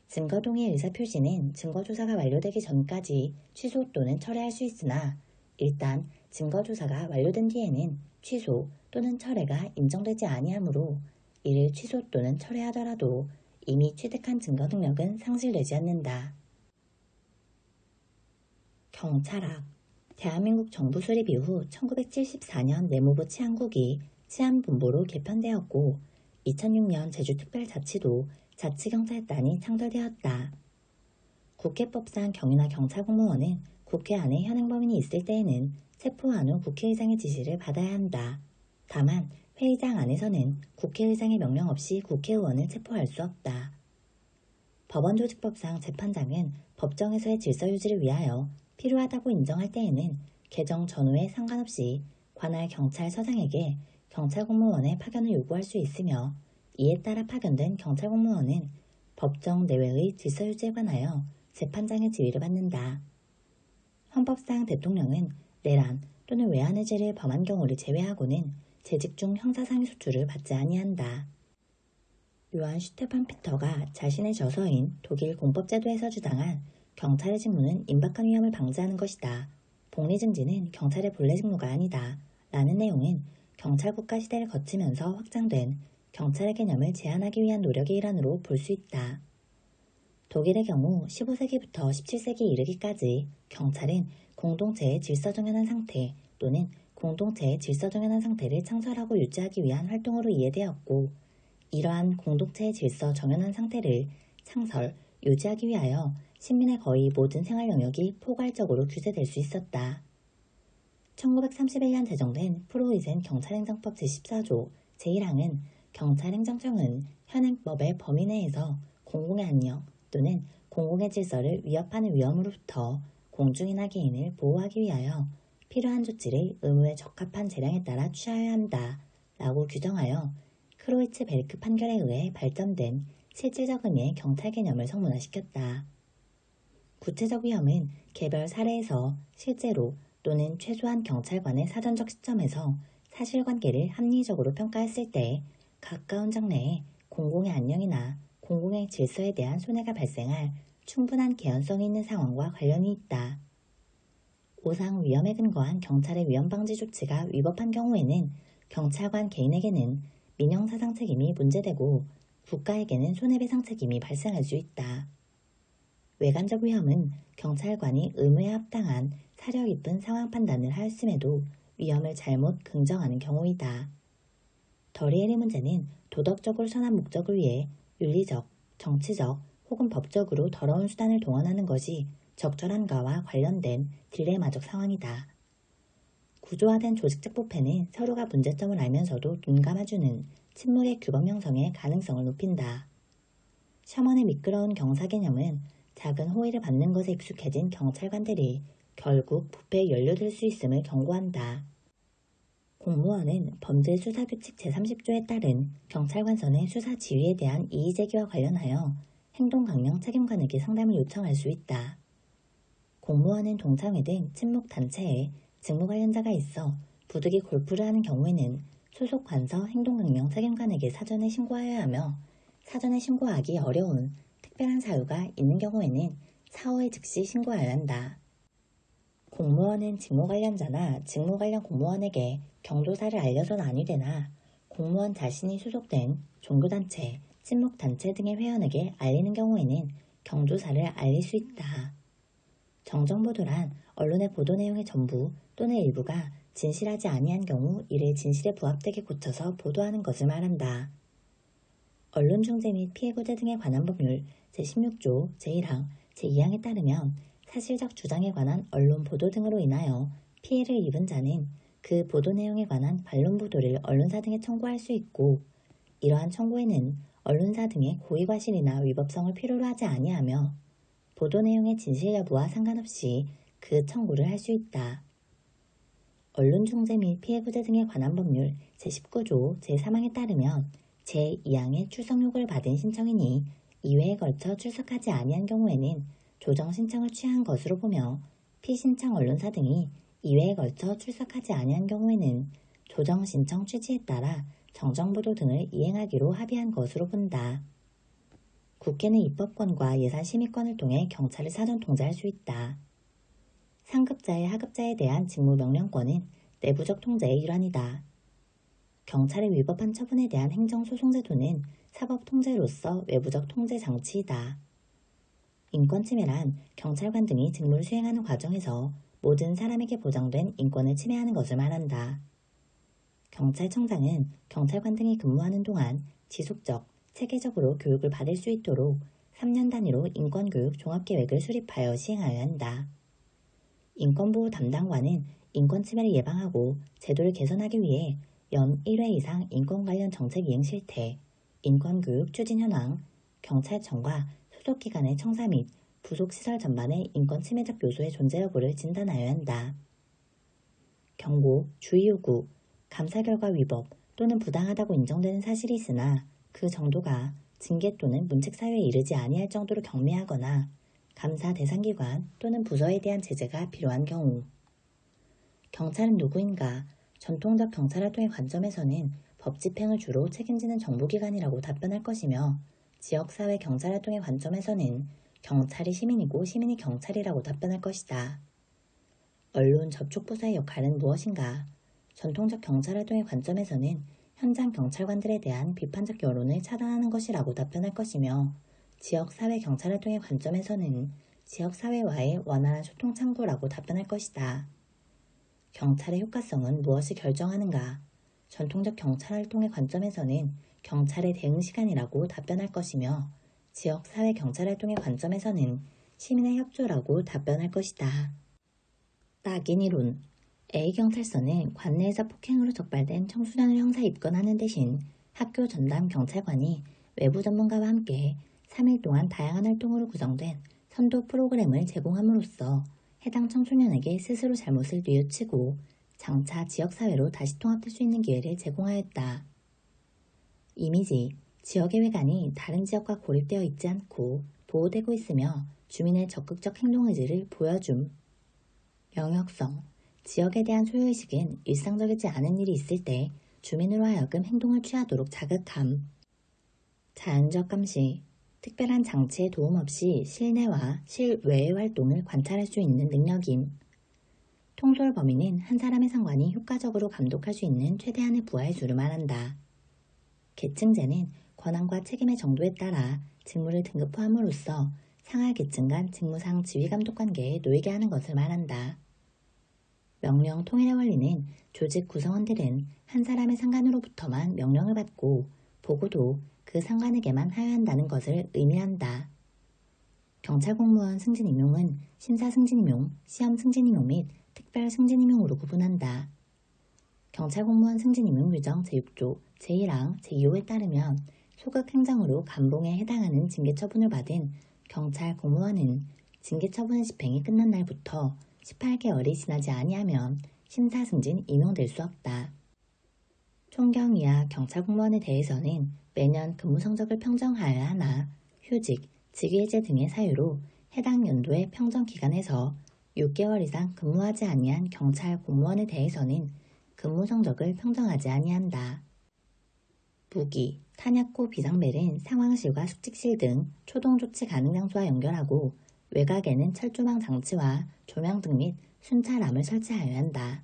증거동의 의사표시는 증거조사가 완료되기 전까지 취소 또는 철회할 수 있으나 일단 증거조사가 완료된 뒤에는 취소 또는 철회가 인정되지 아니하므로 이를 취소 또는 철회하더라도 이미 취득한 증거 능력은 상실되지 않는다. 경찰학 대한민국 정부 수립 이후 1974년 내무부 치안국이 치안본부로 개편되었고 2006년 제주특별자치도 자치경찰단이 창설되었다. 국회법상 경위나 경찰공무원은 국회 안에 현행범인이 있을 때에는 체포한 후 국회의장의 지시를 받아야 한다. 다만 회의장 안에서는 국회의장의 명령 없이 국회의원을 체포할 수 없다. 법원조직법상 재판장은 법정에서의 질서 유지를 위하여 필요하다고 인정할 때에는 개정 전후에 상관없이 관할 경찰서장에게 경찰공무원의 파견을 요구할 수 있으며 이에 따라 파견된 경찰공무원은 법정 내외의 질서 유지에 관하여 재판장의 지휘를 받는다. 헌법상 대통령은 내란 또는 외환의 죄를 범한 경우를 제외하고는 재직 중 형사상의 소출을 받지 아니한다. 요한 슈테판 피터가 자신의 저서인 독일 공법제도에서 주장한 경찰의 직무는 임박한 위험을 방지하는 것이다. 복리 증진은 경찰의 본래 직무가 아니다. 라는 내용은 경찰 국가 시대를 거치면서 확장된 경찰의 개념을 제한하기 위한 노력의 일환으로 볼 수 있다. 독일의 경우 15세기부터 17세기 이르기까지 경찰은 공동체의 질서정연한 상태 또는 공동체의 질서정연한 상태를 창설하고 유지하기 위한 활동으로 이해되었고, 이러한 공동체의 질서 정연한 상태를 창설, 유지하기 위하여 시민의 거의 모든 생활 영역이 포괄적으로 규제될 수 있었다. 1931년 제정된 프로이센 경찰행정법 제14조 제1항은 경찰행정청은 현행법의 범위 내에서 공공의 안녕 또는 공공의 질서를 위협하는 위험으로부터 공중이나 개인을 보호하기 위하여 필요한 조치를 의무에 적합한 재량에 따라 취하여야 한다 라고 규정하여 크로이츠 베르크 판결에 의해 발전된 실질적 의미의 경찰 개념을 성문화시켰다. 구체적 위험은 개별 사례에서 실제로 또는 최소한 경찰관의 사전적 시점에서 사실관계를 합리적으로 평가했을 때 가까운 장래에 공공의 안녕이나 공공의 질서에 대한 손해가 발생할 충분한 개연성이 있는 상황과 관련이 있다. 오상 위험에 근거한 경찰의 위험방지 조치가 위법한 경우에는 경찰관 개인에게는 민형사상 책임이 문제되고 국가에게는 손해배상 책임이 발생할 수 있다. 외관적 위험은 경찰관이 의무에 합당한 사려 깊은 상황 판단을 하였음에도 위험을 잘못 긍정하는 경우이다. 더리엘의 문제는 도덕적으로 선한 목적을 위해 윤리적, 정치적 혹은 법적으로 더러운 수단을 동원하는 것이 적절한가와 관련된 딜레마적 상황이다. 구조화된 조직적 부패는 서로가 문제점을 알면서도 눈 감아주는 침묵의 규범 형성의 가능성을 높인다. 셔먼의 미끄러운 경사 개념은 작은 호의를 받는 것에 익숙해진 경찰관들이 결국 부패에 연루될 수 있음을 경고한다. 공무원은 범죄수사규칙 제30조에 따른 경찰관선의 수사 지휘에 대한 이의제기와 관련하여 행동강령 책임관에게 상담을 요청할 수 있다. 공무원은 동창회 등 친목단체에 직무 관련자가 있어 부득이 골프를 하는 경우에는 소속 관서 행동강령 책임관에게 사전에 신고하여야 하며, 사전에 신고하기 어려운 특별한 사유가 있는 경우에는 사후에 즉시 신고하여야 한다. 공무원은 직무 관련자나 직무 관련 공무원에게 경조사를 알려선 아니 되나 공무원 자신이 소속된 종교단체, 친목단체 등의 회원에게 알리는 경우에는 경조사를 알릴 수 있다. 정정보도란 언론의 보도 내용의 전부 또는 일부가 진실하지 아니한 경우 이를 진실에 부합되게 고쳐서 보도하는 것을 말한다. 언론중재 및 피해구제 등에 관한 법률 제16조 제1항 제2항에 따르면 사실적 주장에 관한 언론 보도 등으로 인하여 피해를 입은 자는 그 보도 내용에 관한 반론 보도를 언론사 등에 청구할 수 있고, 이러한 청구에는 언론사 등의 고의과실이나 위법성을 필요로 하지 아니하며 보도 내용의 진실 여부와 상관없이 그 청구를 할 수 있다. 언론중재 및 피해구제 등에 관한 법률 제19조 제3항에 따르면 제2항의 출석 요구를 받은 신청인이 2회에 걸쳐 출석하지 아니한 경우에는 조정 신청을 취한 것으로 보며, 피신청 언론사 등이 2회에 걸쳐 출석하지 아니한 경우에는 조정 신청 취지에 따라 정정보도 등을 이행하기로 합의한 것으로 본다. 국회는 입법권과 예산심의권을 통해 경찰을 사전 통제할 수 있다. 상급자의 하급자에 대한 직무명령권은 내부적 통제의 일환이다. 경찰의 위법한 처분에 대한 행정소송제도는 사법통제로서 외부적 통제 장치이다. 인권침해란 경찰관 등이 직무를 수행하는 과정에서 모든 사람에게 보장된 인권을 침해하는 것을 말한다. 경찰청장은 경찰관 등이 근무하는 동안 지속적, 체계적으로 교육을 받을 수 있도록 3년 단위로 인권교육 종합계획을 수립하여 시행하여야 한다. 인권보호 담당관은 인권침해를 예방하고 제도를 개선하기 위해 연 1회 이상 인권 관련 정책 이행 실태, 인권교육 추진 현황, 경찰청과 소속기관의 청사 및 부속시설 전반의 인권침해적 요소의 존재 여부를 진단하여야 한다. 경고, 주의 요구, 감사 결과 위법 또는 부당하다고 인정되는 사실이 있으나 그 정도가 징계 또는 문책사유에 이르지 아니할 정도로 경미하거나 감사 대상기관 또는 부서에 대한 제재가 필요한 경우. 경찰은 누구인가? 전통적 경찰활동의 관점에서는 법 집행을 주로 책임지는 정부기관이라고 답변할 것이며, 지역사회 경찰활동의 관점에서는 경찰이 시민이고 시민이 경찰이라고 답변할 것이다. 언론 접촉 부서의 역할은 무엇인가? 전통적 경찰 활동의 관점에서는 현장 경찰관들에 대한 비판적 여론을 차단하는 것이라고 답변할 것이며, 지역사회 경찰 활동의 관점에서는 지역사회와의 원활한 소통 창구라고 답변할 것이다. 경찰의 효과성은 무엇을 결정하는가? 전통적 경찰 활동의 관점에서는 경찰의 대응 시간이라고 답변할 것이며, 지역사회 경찰 활동의 관점에서는 시민의 협조라고 답변할 것이다. 낙인 이론. A경찰서는 관내에서 폭행으로 적발된 청소년을 형사 입건하는 대신 학교 전담 경찰관이 외부 전문가와 함께 3일 동안 다양한 활동으로 구성된 선도 프로그램을 제공함으로써 해당 청소년에게 스스로 잘못을 뉘우치고 장차 지역사회로 다시 통합될 수 있는 기회를 제공하였다. 이미지. 지역의 외관이 다른 지역과 고립되어 있지 않고 보호되고 있으며 주민의 적극적 행동 의지를 보여줌. 영역성. 지역에 대한 소유의식은 일상적이지 않은 일이 있을 때 주민으로 하여금 행동을 취하도록 자극함. 자연적 감시. 특별한 장치의 도움 없이 실내와 실외의 활동을 관찰할 수 있는 능력임. 통솔 범위는 한 사람의 상관이 효과적으로 감독할 수 있는 최대한의 부하의 수를 말한다. 계층제는 권한과 책임의 정도에 따라 직무를 등급화함으로써 상하 계층 간 직무상 지휘감독 관계에 놓이게 하는 것을 말한다. 명령 통일의 원리는 조직 구성원들은 한 사람의 상관으로부터만 명령을 받고 보고도 그 상관에게만 하여한다는 것을 의미한다. 경찰 공무원 승진 임용은 심사 승진 임용, 시험 승진 임용 및 특별 승진 임용으로 구분한다. 경찰 공무원 승진 임용 규정 제6조 제1항 제2호에 따르면 소급 행정으로 감봉에 해당하는 징계 처분을 받은 경찰 공무원은 징계 처분의 집행이 끝난 날부터 18개월이 지나지 아니하면 심사 승진 임용될 수 없다. 총경 이하 경찰 공무원에 대해서는 매년 근무 성적을 평정하여야 하나 휴직, 직위해제 등의 사유로 해당 연도의 평정 기간에서 6개월 이상 근무하지 아니한 경찰 공무원에 대해서는 근무 성적을 평정하지 아니한다. 무기, 탄약고 비상벨은 상황실과 숙직실 등 초동 조치 가능 장소와 연결하고 외곽에는 철조망 장치와 조명 등 및 순찰함을 설치하여야 한다.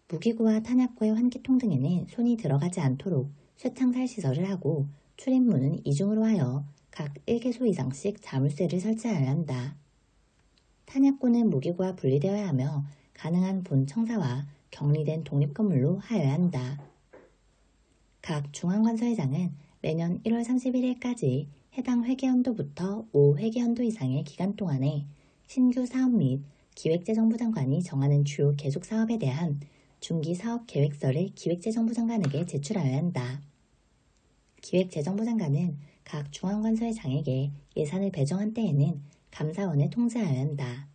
무기고와 탄약고의 환기통 등에는 손이 들어가지 않도록 쇠창살 시설을 하고 출입문은 이중으로 하여 각 1개소 이상씩 자물쇠를 설치하여야 한다. 탄약고는 무기고와 분리되어야 하며 가능한 본 청사와 격리된 독립건물로 하여야 한다. 각 중앙관서회장은 매년 1월 31일까지 해당 회계연도부터 5회계연도 이상의 기간 동안에 신규 사업 및 기획재정부 장관이 정하는 주요 계속 사업에 대한 중기 사업 계획서를 기획재정부 장관에게 제출하여야 한다. 기획재정부 장관은 각 중앙관서회장에게 예산을 배정한 때에는 감사원에 통지하여야 한다.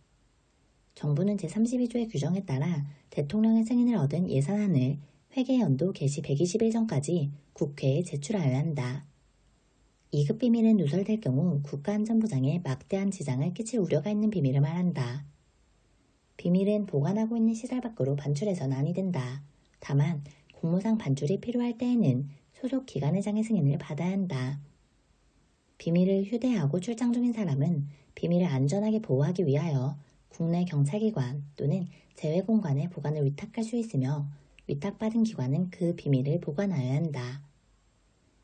정부는 제32조의 규정에 따라 대통령의 승인을 얻은 예산안을 회계연도 개시 120일 전까지 국회에 제출하여야 한다. 2급 비밀은 누설될 경우 국가안전부장에 막대한 지장을 끼칠 우려가 있는 비밀을 말한다. 비밀은 보관하고 있는 시설 밖으로 반출해서는 아니 된다. 다만 공무상 반출이 필요할 때에는 소속 기관회장의 승인을 받아야 한다. 비밀을 휴대하고 출장 중인 사람은 비밀을 안전하게 보호하기 위하여 국내 경찰기관 또는 재외공관에 보관을 위탁할 수 있으며 위탁받은 기관은 그 비밀을 보관하여야 한다.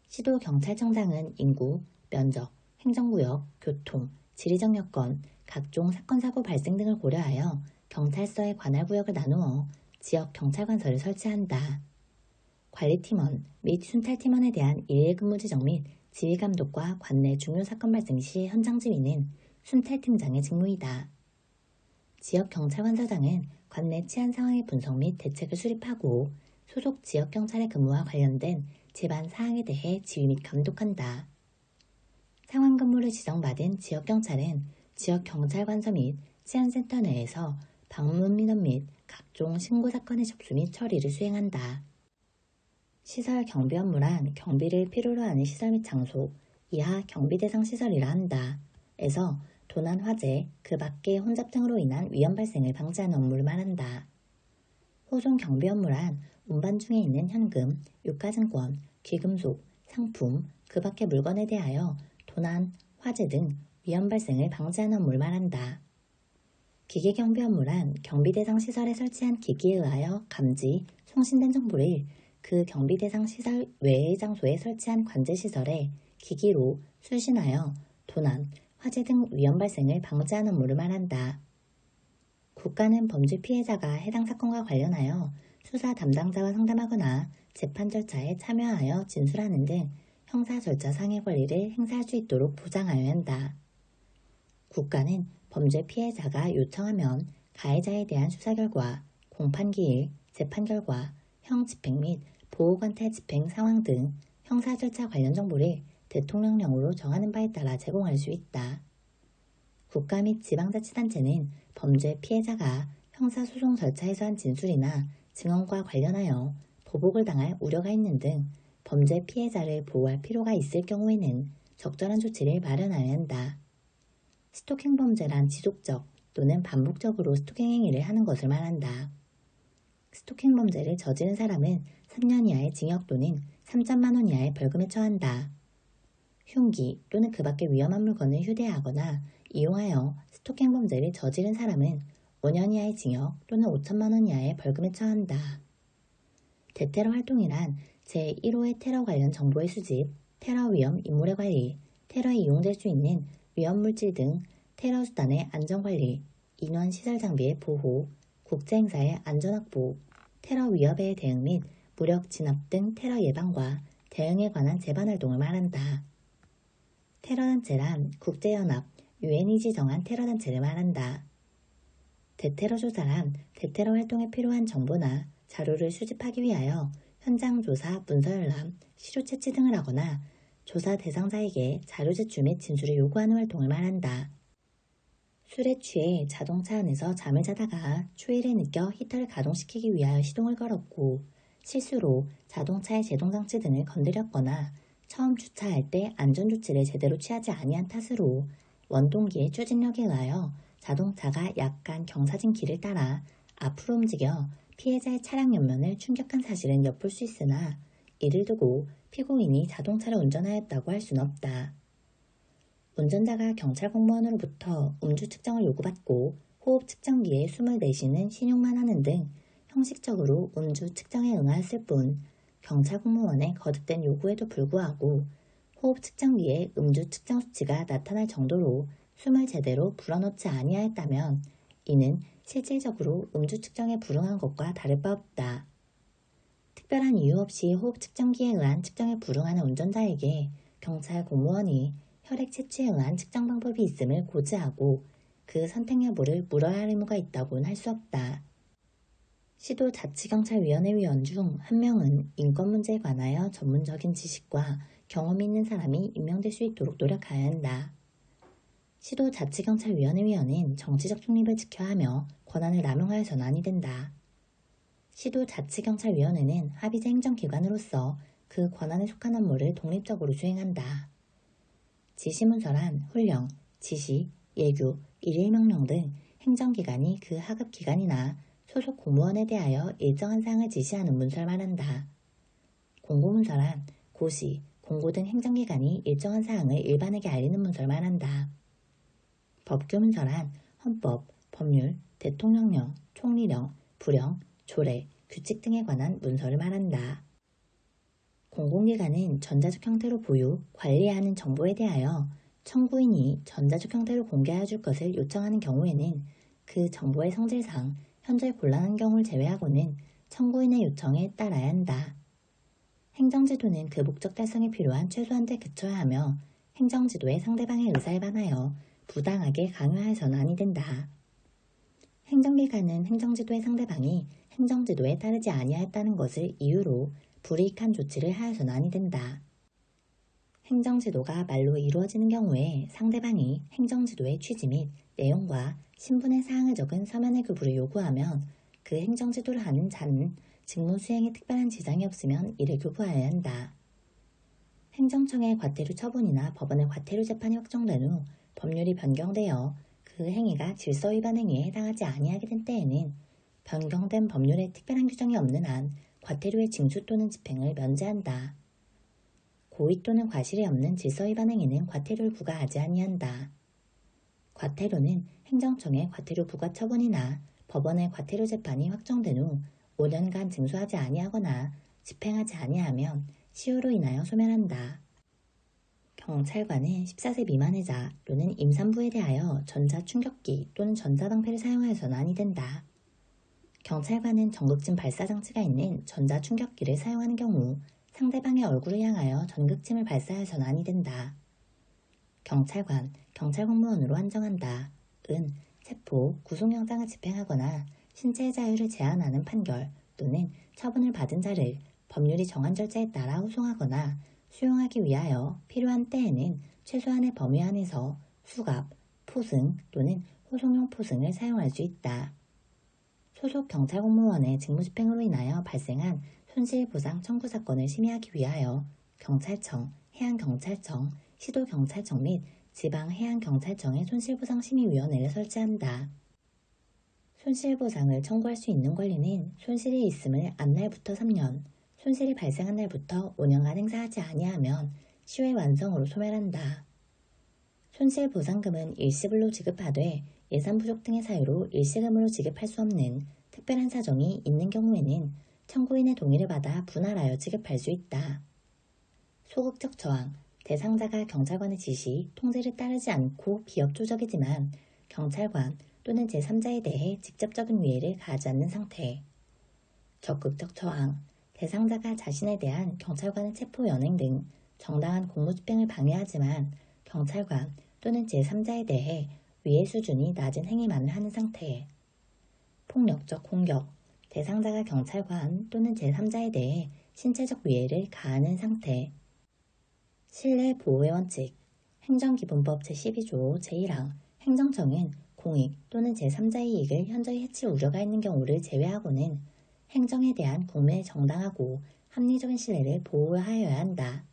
시도경찰청장은 인구, 면적, 행정구역, 교통, 지리적 여건, 각종 사건 사고 발생 등을 고려하여 경찰서의 관할 구역을 나누어 지역 경찰관서를 설치한다. 관리팀원 및 순찰팀원에 대한 일일 근무 지정 및 지휘 감독과 관내 중요 사건 발생 시 현장 지휘는 순찰팀장의 직무이다. 지역 경찰관서장은 관내 치안 상황의 분석 및 대책을 수립하고 소속 지역 경찰의 근무와 관련된 집안 사항에 대해 지휘 및 감독한다. 상황 근무를 지정받은 지역 경찰은 지역 경찰관서 및 치안센터 내에서 방문 민원 및 각종 신고 사건의 접수 및 처리를 수행한다. 시설 경비 업무란 경비를 필요로 하는 시설 및 장소, 이하 경비 대상 시설이라 한다. 에서 도난 화재, 그 밖의 혼잡 등으로 인한 위험 발생을 방지하는 업무를 말한다. 호송 경비 업무란 운반 중에 있는 현금, 유가증권, 귀금속, 상품, 그 밖의 물건에 대하여 도난, 화재 등 위험 발생을 방지하는 업무를 말한다. 기계경비 업무란 경비 대상 시설에 설치한 기기에 의하여 감지, 송신된 정보를 그 경비 대상 시설 외의 장소에 설치한 관제시설에 기기로 수신하여 도난, 화재 등 위험 발생을 방지하는 업무를 말한다. 국가는 범죄 피해자가 해당 사건과 관련하여 수사 담당자와 상담하거나 재판 절차에 참여하여 진술하는 등 형사 절차상의 권리를 행사할 수 있도록 보장하여야 한다. 국가는 범죄 피해자가 요청하면 가해자에 대한 수사 결과, 공판기일, 재판 결과, 형 집행 및 보호관태 집행 상황 등 형사 절차 관련 정보를 대통령령으로 정하는 바에 따라 제공할 수 있다. 국가 및 지방자치단체는 범죄 피해자가 형사소송 절차에서 한 진술이나 증언과 관련하여 보복을 당할 우려가 있는 등 범죄 피해자를 보호할 필요가 있을 경우에는 적절한 조치를 마련하여야 한다. 스토킹 범죄란 지속적 또는 반복적으로 스토킹 행위를 하는 것을 말한다. 스토킹 범죄를 저지른 사람은 3년 이하의 징역 또는 3천만 원 이하의 벌금에 처한다. 흉기 또는 그 밖의 위험한 물건을 휴대하거나 이용하여 스토킹 범죄를 저지른 사람은 5년 이하의 징역 또는 5천만 원 이하의 벌금에 처한다. 대테러 활동이란 제1호의 테러 관련 정보의 수집, 테러 위험 인물의 관리, 테러에 이용될 수 있는 위험물질 등 테러 수단의 안전관리, 인원 시설 장비의 보호, 국제행사의 안전확보, 테러 위협에 대응 및 무력 진압 등 테러 예방과 대응에 관한 재반활동을 말한다. 테러단체란 국제연합, 유엔이 지정한 테러단체를 말한다. 대테러 조사란 대테러 활동에 필요한 정보나 자료를 수집하기 위하여 현장 조사, 문서 열람, 시료 채취 등을 하거나 조사 대상자에게 자료 제출 및 진술을 요구하는 활동을 말한다. 술에 취해 자동차 안에서 잠을 자다가 추위를 느껴 히터를 가동시키기 위하여 시동을 걸었고 실수로 자동차의 제동장치 등을 건드렸거나 처음 주차할 때 안전조치를 제대로 취하지 아니한 탓으로 원동기의 추진력에 의하여 자동차가 약간 경사진 길을 따라 앞으로 움직여 피해자의 차량 옆면을 충격한 사실은 엿볼 수 있으나 이를 두고 피고인이 자동차를 운전하였다고 할 수는 없다. 운전자가 경찰 공무원으로부터 음주 측정을 요구받고 호흡 측정기에 숨을 내쉬는 신용만 하는 등 형식적으로 음주 측정에 응하였을 뿐 경찰 공무원의 거듭된 요구에도 불구하고 호흡 측정기에 음주 측정 수치가 나타날 정도로 숨을 제대로 불어넣지 아니하였다면 이는 실질적으로 음주 측정에 불응한 것과 다를 바 없다. 특별한 이유 없이 호흡 측정기에 의한 측정에 불응하는 운전자에게 경찰 공무원이 혈액 채취에 의한 측정 방법이 있음을 고지하고 그 선택 여부를 물어야 할 의무가 있다고는 할 수 없다. 시도자치경찰위원회 위원 중 한 명은 인권 문제에 관하여 전문적인 지식과 경험이 있는 사람이 임명될 수 있도록 노력해야 한다. 시도자치경찰위원회 위원은 정치적 중립을 지켜야 하며 권한을 남용하여서는 아니 된다. 시도자치경찰위원회는 합의제 행정기관으로서 그 권한에 속한 업무를 독립적으로 수행한다. 지시문서란 훈령, 지시, 예규, 일일명령 등 행정기관이 그 하급기관이나 소속 공무원에 대하여 일정한 사항을 지시하는 문서를 말한다. 공고문서란 고시, 공고 등 행정기관이 일정한 사항을 일반에게 알리는 문서를 말한다. 법규문서란 헌법, 법률, 대통령령, 총리령, 부령, 조례, 규칙 등에 관한 문서를 말한다. 공공기관은 전자적 형태로 보유, 관리해야 하는 정보에 대하여 청구인이 전자적 형태로 공개하여 줄 것을 요청하는 경우에는 그 정보의 성질상 현저히 곤란한 경우를 제외하고는 청구인의 요청에 따라야 한다. 행정지도는 그 목적 달성에 필요한 최소한도에 그쳐야 하며 행정지도의 상대방의 의사에 반하여 부당하게 강요하여서는 아니 된다. 행정기관은 행정지도의 상대방이 행정지도에 따르지 아니하였다는 것을 이유로 불이익한 조치를 하여서는 아니 된다. 행정지도가 말로 이루어지는 경우에 상대방이 행정지도의 취지 및 내용과 신분의 사항을 적은 서면의 교부를 요구하면 그 행정지도를 하는 자는 직무 수행에 특별한 지장이 없으면 이를 교부하여야 한다. 행정청의 과태료 처분이나 법원의 과태료 재판이 확정된 후 법률이 변경되어 그 행위가 질서위반 행위에 해당하지 아니하게 된 때에는 변경된 법률에 특별한 규정이 없는 한 과태료의 징수 또는 집행을 면제한다. 고의 또는 과실이 없는 질서위반 행위는 과태료를 부과하지 아니한다. 과태료는 행정청의 과태료 부과 처분이나 법원의 과태료 재판이 확정된 후 5년간 징수하지 아니하거나 집행하지 아니하면 시효로 인하여 소멸한다. 경찰관은 14세 미만의 자 또는 임산부에 대하여 전자충격기 또는 전자방패를 사용하여서는 아니 된다. 경찰관은 전극침 발사장치가 있는 전자충격기를 사용하는 경우 상대방의 얼굴을 향하여 전극침을 발사해서는 아니 된다. 경찰관, 경찰공무원으로 한정한다. 은 체포, 구속영장을 집행하거나 신체의 자유를 제한하는 판결 또는 처분을 받은 자를 법률이 정한 절차에 따라 호송하거나 수용하기 위하여 필요한 때에는 최소한의 범위 안에서 수갑, 포승 또는 호송용 포승을 사용할 수 있다. 소속 경찰공무원의 직무집행으로 인하여 발생한 손실보상 청구 사건을 심의하기 위하여 경찰청, 해양경찰청, 시도경찰청 및 지방해양경찰청의 손실보상심의위원회를 설치한다. 손실보상을 청구할 수 있는 권리는 손실이 있음을 안 날부터 3년, 손실이 발생한 날부터 5년간 행사하지 아니하면 시효의 완성으로 소멸한다. 손실보상금은 일시불로 지급하되 예산 부족 등의 사유로 일시금으로 지급할 수 없는 특별한 사정이 있는 경우에는 청구인의 동의를 받아 분할하여 지급할 수 있다. 소극적 저항, 대상자가 경찰관의 지시, 통제를 따르지 않고 비협조적이지만 경찰관 또는 제3자에 대해 직접적인 위해를 가하지 않는 상태. 적극적 저항, 대상자가 자신에 대한 경찰관의 체포 연행 등 정당한 공무집행을 방해하지만 경찰관 또는 제3자에 대해 위해 수준이 낮은 행위만을 하는 상태. 폭력적 공격, 대상자가 경찰관 또는 제3자에 대해 신체적 위해를 가하는 상태. 신뢰 보호의 원칙, 행정기본법 제12조 제1항, 행정청은 공익 또는 제3자의 이익을 현저히 해칠 우려가 있는 경우를 제외하고는 행정에 대한 국민의 정당하고 합리적인 신뢰를 보호하여야 한다.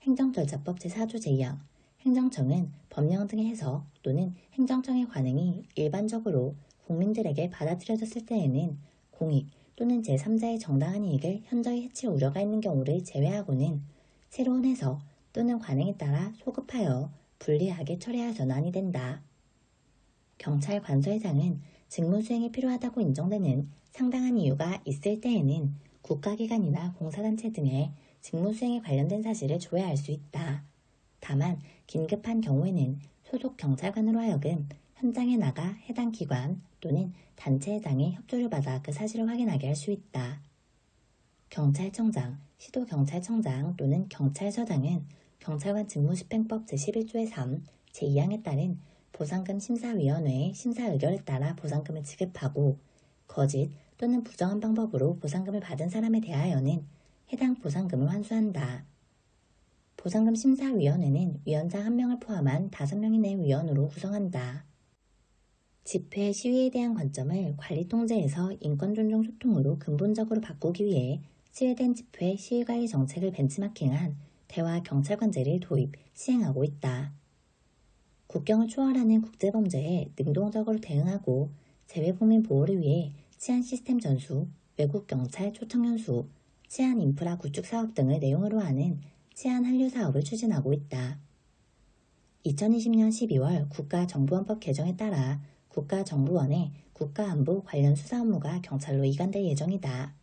행정절차법 제4조 제2항, 행정청은 법령 등의 해석 또는 행정청의 관행이 일반적으로 국민들에게 받아들여졌을 때에는 공익 또는 제3자의 정당한 이익을 현저히 해칠 우려가 있는 경우를 제외하고는 새로운 해석 또는 관행에 따라 소급하여 불리하게 처리하여서는 아니 된다. 경찰관서회장은 직무수행이 필요하다고 인정되는 상당한 이유가 있을 때에는 국가기관이나 공사단체 등의 직무수행에 관련된 사실을 조회할 수 있다. 다만 긴급한 경우에는 소속 경찰관으로 하여금 현장에 나가 해당 기관 또는 단체회장의 협조를 받아 그 사실을 확인하게 할 수 있다. 경찰청장, 시도경찰청장 또는 경찰서장은 경찰관 직무집행법 제11조의 3, 제2항에 따른 보상금 심사위원회의 심사 의결에 따라 보상금을 지급하고 거짓 또는 부정한 방법으로 보상금을 받은 사람에 대하여는 해당 보상금을 환수한다. 보상금 심사위원회는 위원장 1명을 포함한 5명 이내 위원으로 구성한다. 집회 시위에 대한 관점을 관리통제에서 인권존중 소통으로 근본적으로 바꾸기 위해 스웨덴 집회 시위관리 정책을 벤치마킹한 대화 경찰관제를 도입, 시행하고 있다. 국경을 초월하는 국제범죄에 능동적으로 대응하고 재외국민 보호를 위해 치안 시스템 전수, 외국 경찰 초청 연수, 치안 인프라 구축 사업 등을 내용으로 하는 치안 한류 사업을 추진하고 있다. 2020년 12월 국가정보원법 개정에 따라 국가정보원의 국가안보 관련 수사 업무가 경찰로 이관될 예정이다.